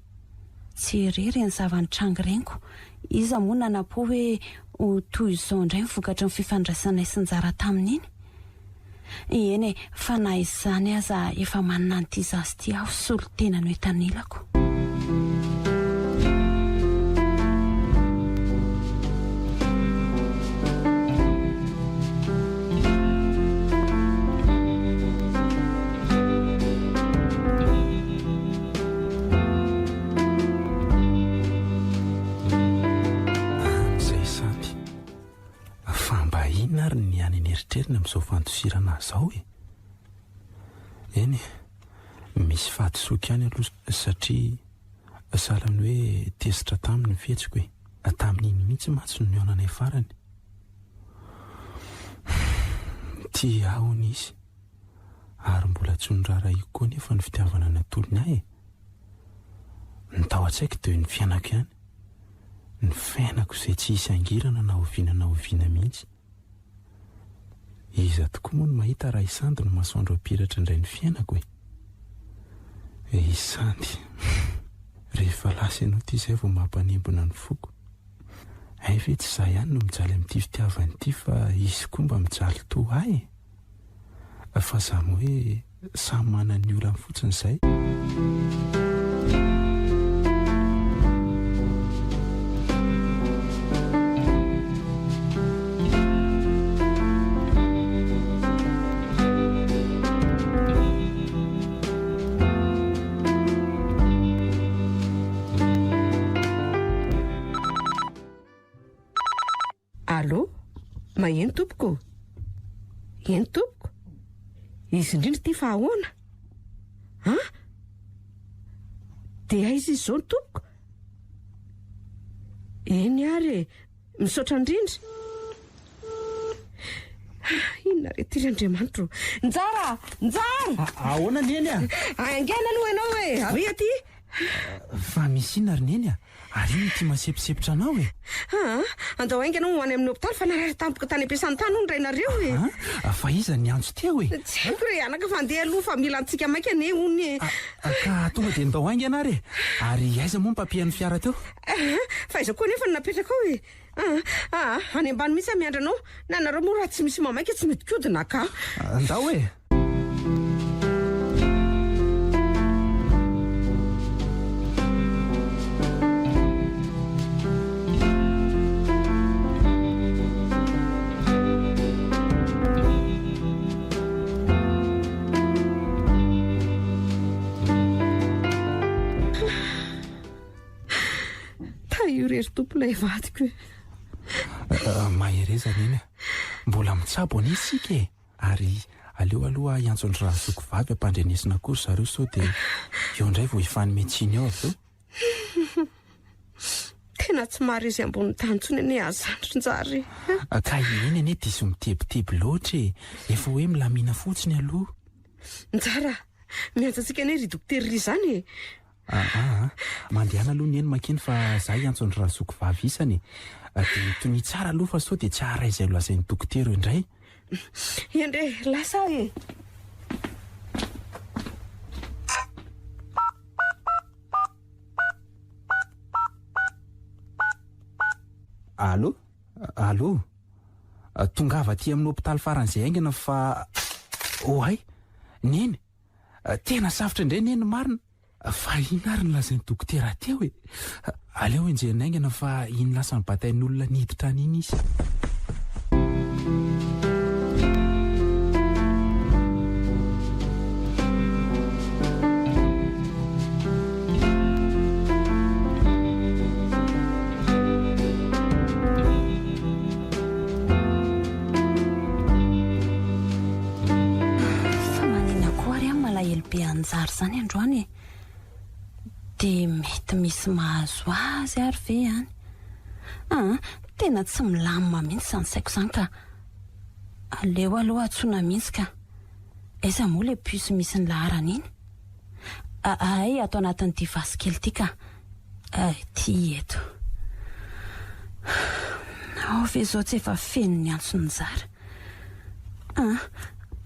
Tsy irery ny zavanitranga reniko. Iza moa nanapo hoe ho toy izao indray mivokatra ny fifandraisanay sy njara tamin'iny. Eny fa na izany aza efa manana an'ity zazy ity aho solo tena no entanilako. Amin'izao fantosirana zao e. Eny misy fahatosoka ihany aloha satria sahalan'ny hoe tesitra taminy fihetsiko hoe tamin'iny mihitsy matsy no nionanay farany. Tia ahony izy ary mbola tsy nirara io koa nefa ny fitiavana natolony ahy e. Ny tao an-tsaiko dia ny fiainako ihany. Ny fiainako izay tsy hisy angirana na oviana mihitsy. Iza tokoa moa no mahita raha isandy no masoandro apiratra indray ny fiainako e. Isandy. Rehefa lasa ianao ty izay vao mampanembona ny foko. Ay ve tsy izaho ihany no mijaly amin'ity fitiavany ity fa izy koa mba mijaly to ahy e. Fa izaho moa hoe samy manana ny olany fotsiny izay. Allô? Maheno tompoko? Eny tompoko? Izy indrindra ity fa ahoana? Ha? Dia aiza izy izao ny tompoko? Eny ary misaotra indrindra. Inona re ty Andriamanitro? Njara! Ahoana neny a? Angena aloha ianao e. Avy aty? Fa misy inona ry neny a? Ary iny ty masepisepotra anao e. Andao ainga anao ho any amin'ny hopitaly fa narary tampoka tany ampiasany tany no rainareo e. Fa iza ny antso teo e? Tsy haiko re anaka fa andeha aloha fa mila antsika maika ane hony e. Ka tonga dia ndao ainga ianary e. Ary aiza moa ny papian'ny fiara teo? Fa iza koa nefa napetraka ao e. Any ambany mihitsy miandra anao. Na nareo moa raha tsy misy mamaika tsy mety kodina ka. Ndao e. Io rery tompo ilay vadiko e. Mahereza neny a. Mbola mitsabo any isika e. Ary aleo aloha iantsony raha soko vavy ampandrenesina kory zareo sao dia eo indray vao hifanimetsiny ao avy eo. Tena tsy maro izy ambony tany tsony ane azandro njary. Ka ineny ane diso mitebiteby loatra e. Efa hoe milamina fotsiny aloha. Njara, miantsatsika ane ry dokotera ry zany e. Mandehana aloha ny eny makeny fa za iantsony raha soko vavy isany. Dia tony tsara aloha fa sao dia tsy ara izay loazain'ny dokotera indray. Endre lasa e. Allo? Tongava aty amin'ny hopitaly faran'izay aingana fa ohay, neny. Tena safotra indray neny marina. Fa iny ary ny lazain'ny dokotera teo e. Aleo enjehina aingana fa iny lasa ny batain'ny olona niditra an'iny izy. zary izany androany dia mety misy mahazo azy ary ve any tena tsy milamina mihitsy izany saiko izany ka aleo aloha antsoina mihitsy ka aiza moa ilay puce misy ny laharana iny ay ato anatin'ity vasy kely ity ka ty eto ve izao tsy efa feno ny antsony zara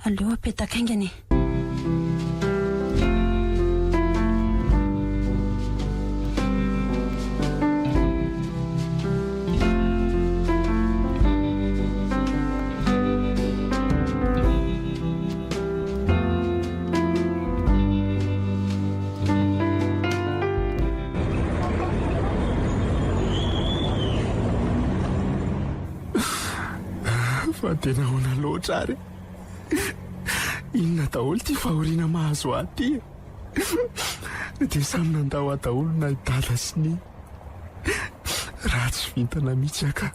aleo apetaka aingany fa tena hoana loatra ary inona daholo ty fahoriana mahazo aty dia samy nandao adaholo na dada sy ny raha tsy vintana mihitsy aka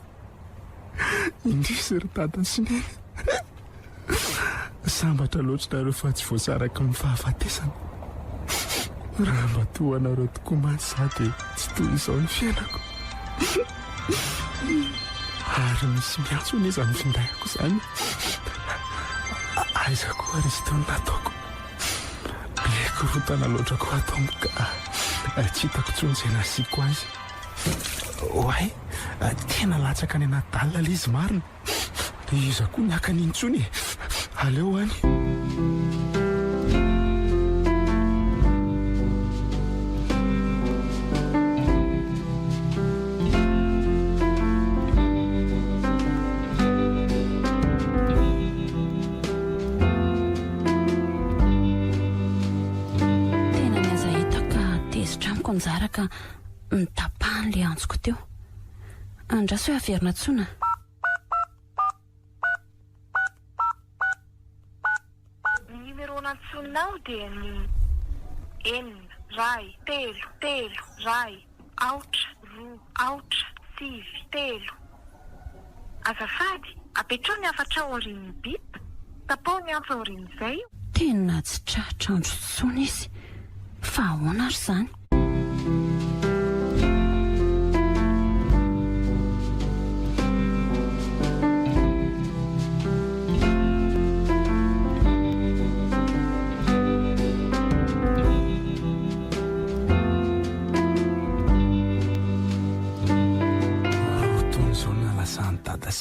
indrisy ry dada sy ny sambatra loatranareo fa tsy voasaraky ny fahafatesana raha mba toanareo tokoa mansa dia tsy toy izao ny fiainako ary misy miantso niza ny findahako izany aiza koa ary izy tony nataoko leko rotana loatra ko ataoko ka tsy hitako tsony izay nasiako azy oay tena latsaka any anaty dalina ilay izy marina iza koa niaka nintsony aleo any ka mitapahan'ilay antsoko teo andraso hoe averina tsona numero nantsonao dia ny enina ray telo ray aotra roa aotra sivy telo azafady apetrao ny afatra aorian'ny bip tapao ny afa aorian'izay tena tsy tratra andro tsona izy fa ahoana ary izany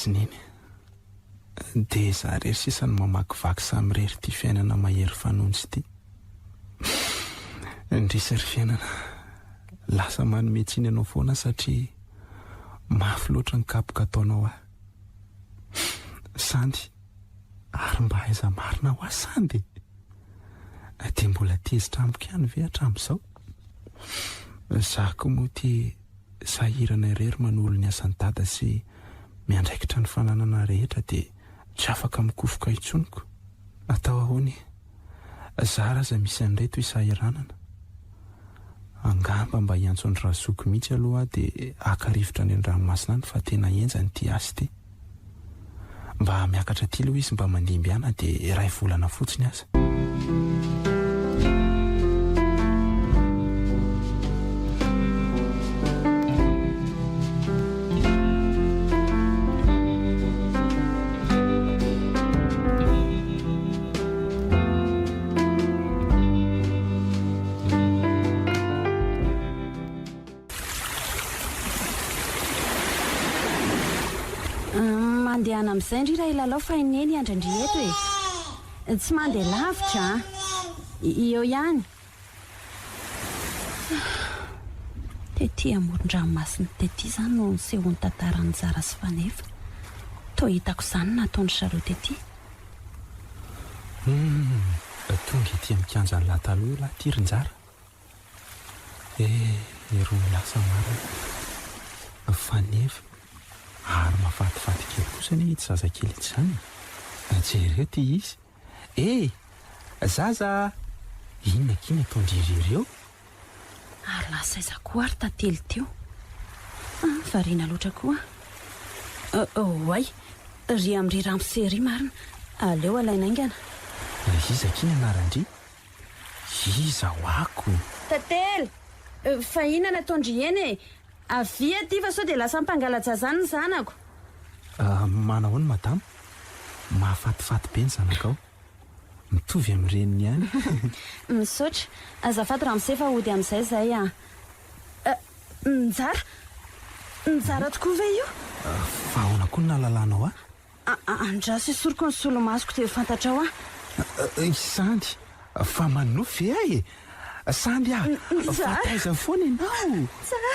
sininy dia za rery sisany mamakivaky samy rery ty fiainana mahery fanonjy ity indrisy ry fiainana lasa manometsiny ianao foana satria mafy loatra ny kapoka ataonao ahy sandy ary mba aiza marina ho ahy sandy dia mbola tezitra amiko ihany ve hatramin'izao zako moa ty sahirana rery manolo ny asany dada sy miandraikitra ny fananana rehetra dia tsy afaka mikofoka intsoniko atao ahoany zara aza misy an'iray toy sahiranana angamba mba hiantso ny razoko mihitsy aloha dia akarivotra ny an-dranomasina any fa tena enjany ty asy ty mba miakatra ty aloha izy mba mandimby ana dia iray volana fotsiny aza mandehana amin'izay indry raha ilalao fa ineny andrandry eto e tsy mandeha lavitra eo ihany tety amoron-dranomasina tety izany no sehoany tantarany zara sy fanefa toa hitako izany nataony sareo tety tonga ety amikanjany lataloha lahy tirin-jara ero lasa marina fanefa ary mafatifaty kely kosa ny tsy zazakely itsy izany jereo ty izy zaza inona kiny ataondrireo ary lasa iza koa ary tantely teo variana loatra koa oay ry amin'ry ramoseri marina aleo alainaingana iza kiny anarandry iza hoako tately fa ina nataondry eny e avia ty fa sao dia lasa mpangalajazany ny zanako. Manao ny madama mahafatifaty be ny zanakao mitovy amin'ireny ihany. misaotra azafady raha misay fa ody amin'izay zay njara tokoa ve io fa ahoana koa ny nahalalànao andraso isoroko ny solomasoko dia fantatra ao Sandy fa manofy e Sandy fa taiza foana ianao. tsara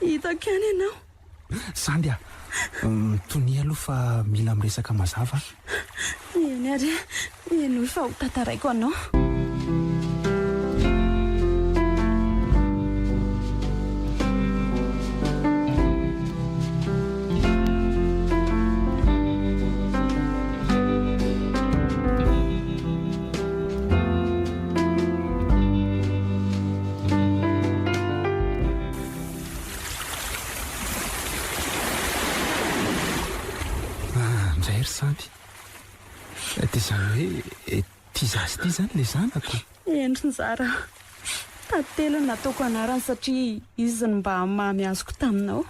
hitako ihany ianao Sandy mitony aloha fa mila miresaka mazava. eny ary eno fa ho tantaraiko anao. Sandy dia izany hoe tia zasy ity izany ilay zanako. Endry Nzara tantely no nataoko anarany satria izy ny mba mamy azoko taminao.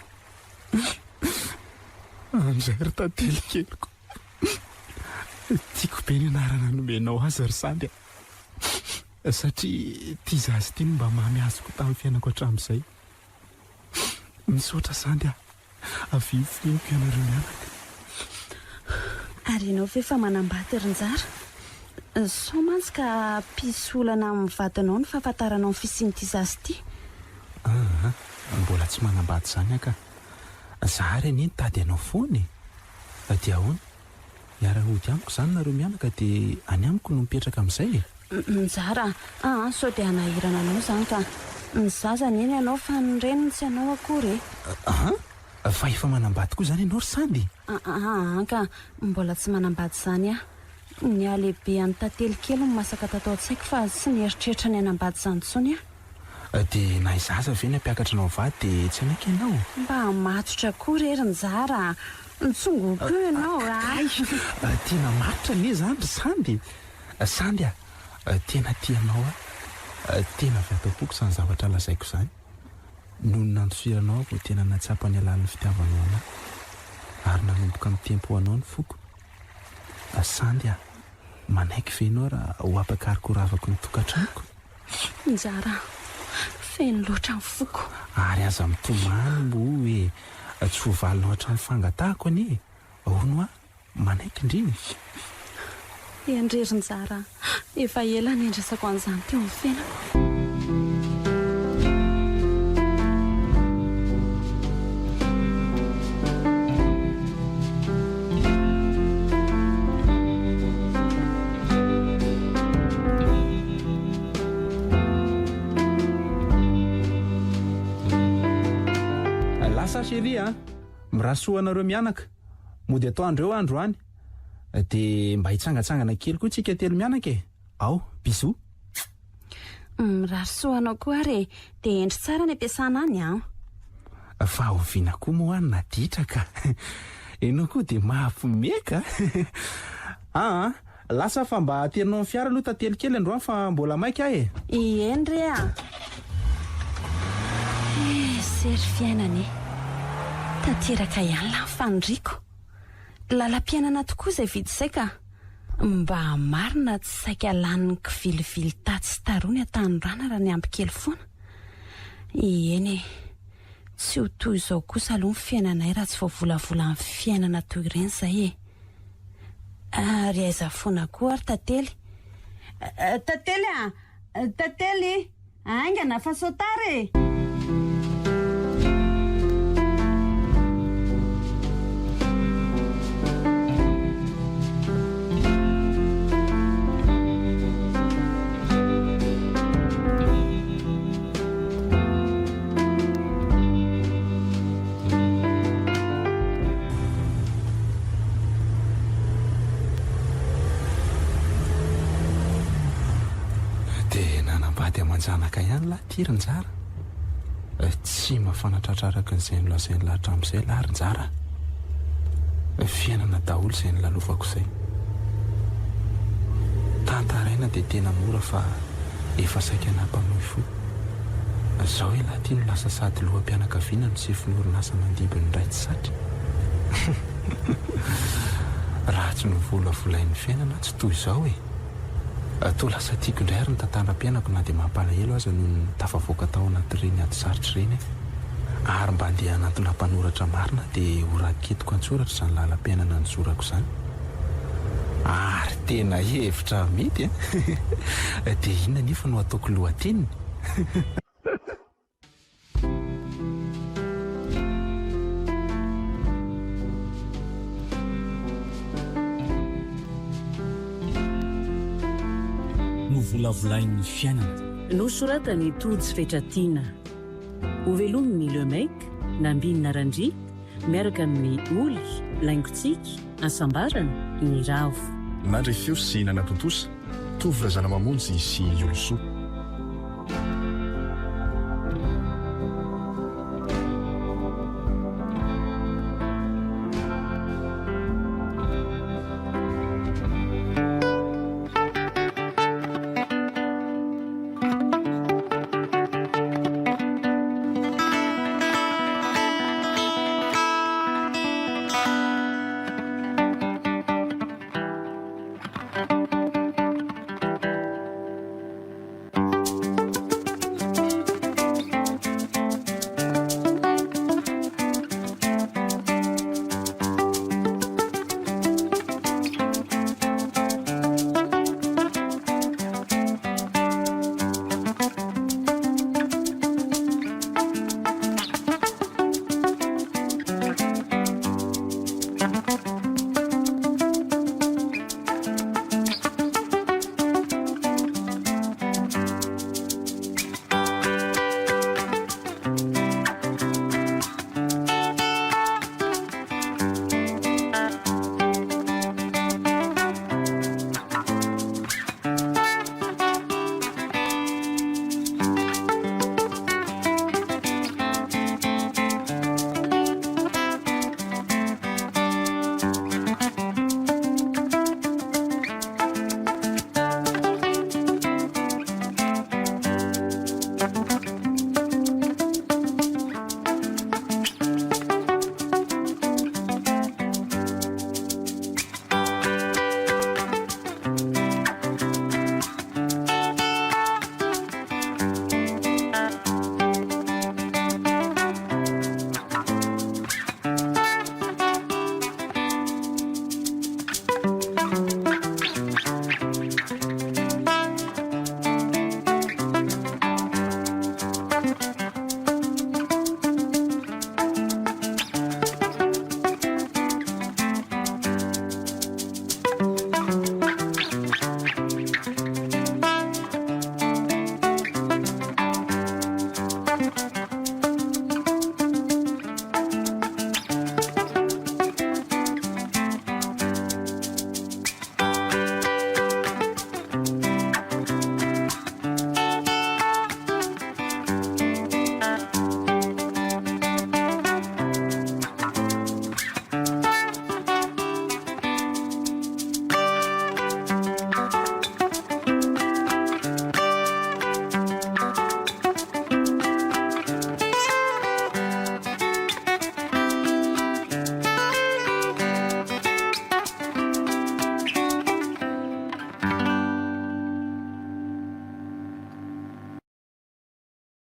Amin'izay ry tantely keliko tiako be ny anarana nomenao azy ry Sandy satria tia zasy ity no mba mamy azoko tamin'ny fiainako hatramin'izay. Misaotra Sandy avivofiniko ianareo mianaka. Ary ianao ve fa manambaty ry Nzara sao mantsy ka mpisolana amin'ny vadinao ny fahafantaranao ny fisian'ity zasy ity. Mbola tsy manambady izany aka zahary anie nitady anao foana dia ahoana miara-hody amiko izany nareo mianaka dia any amiko no mipetraka amin'izay Nzara sao dia hanahirana anao izany ka ny zazany eny ianao fa ny reniny tsy anao akory fa efa manambady koa izany ianao ry Sandy. Ka mbola tsy manambady izany ny alehibe any tantely kely ny masaka tatao an-tsaiko fa tsy nieritreritra ny anambady izany intsony dia na izaza ve ny ampiakatra anao vady dia tsy anaiky ianao mba matotra koa rery Nzara nitsongoko ianao tena matotra anie izany ry Sandy. Sandy tena tianao tena avy atao-poko izany zavatra lazaiko izany noho ny nandofiranao vao tena natsapa ny alalan'ny fitiavanao anahy ary nanomboka amin'ny tempo anao ny foko. Sandy manaiky ve ianao raha ho apakarokoravako ny tokantranoko. Nzara feno loatra ny foko ary aza mitomany mo hoe tsy voavalinao hatramin'ny fangatahako anie ahono manaiky indriny. endrery Nzara efa ela ny endresako an'izany teo amin'ny fiainako. Chérie mirasoa anareo mianaka mody atao andreo andro any dia mba hitsangatsangana kely koa tsika telo mianaka ao bisou. Mirasoa anao koa ary dia endry tsara ny ampiasana any fa oviana koa moa any naditra ka ianao koa dia mahafomeka. Lasa fa mba aterinao amin'ny fiara aloha tantely kely androany fa mbola maika endry sery fiainany tanteraka ihany la faniriko lalam-piainana tokoa izay vidy izay ka mba marina tsy saika laniny kivilivily taty sy tarony atanodrana raha ny ampy kely foana. Eny tsy ho toy izao kosa aloha ny fiainanay raha tsy voavolavola amin'ny fiainana toy ireny izay ary aiza foana koa ary tantely tantely aingana fa saotary manjanaka ihany lahy ty Rinjara tsy mafanatratraraka n'izay nolazainy lahatra amin'izay lahy Rinjara fiainana daholo izay nilalovako izay tantaraina dia tena mora fa efa saika nampanohy fo zao hoe laha tia no lasa sady loham-pianakaviana no sefin'orinasa mandibony ray tsy satry raha tsy novolavolain'ny fiainana tsy toy izao atao lasa tiako indray ary ny tantaram-pianako na dia mampalahelo aza noho ny tafavoaka tao anatireny ady sarotra ireny ary mba andeha anatona mpanoratra marina dia horaketiko antsoratra izany lalam-piainana ny zorako izany ary tena hevitra mety dia inona nefa no ataoko lohateniny novolavolain'ny fiainana nosoratany Tody Fetratiana hovelominy Le Mec nambinina randria miaraka amin'ny oly laingotsiky ansambarana ny ravo nandry feo sy nanatotosa tovy razana mamonjy sy olosoa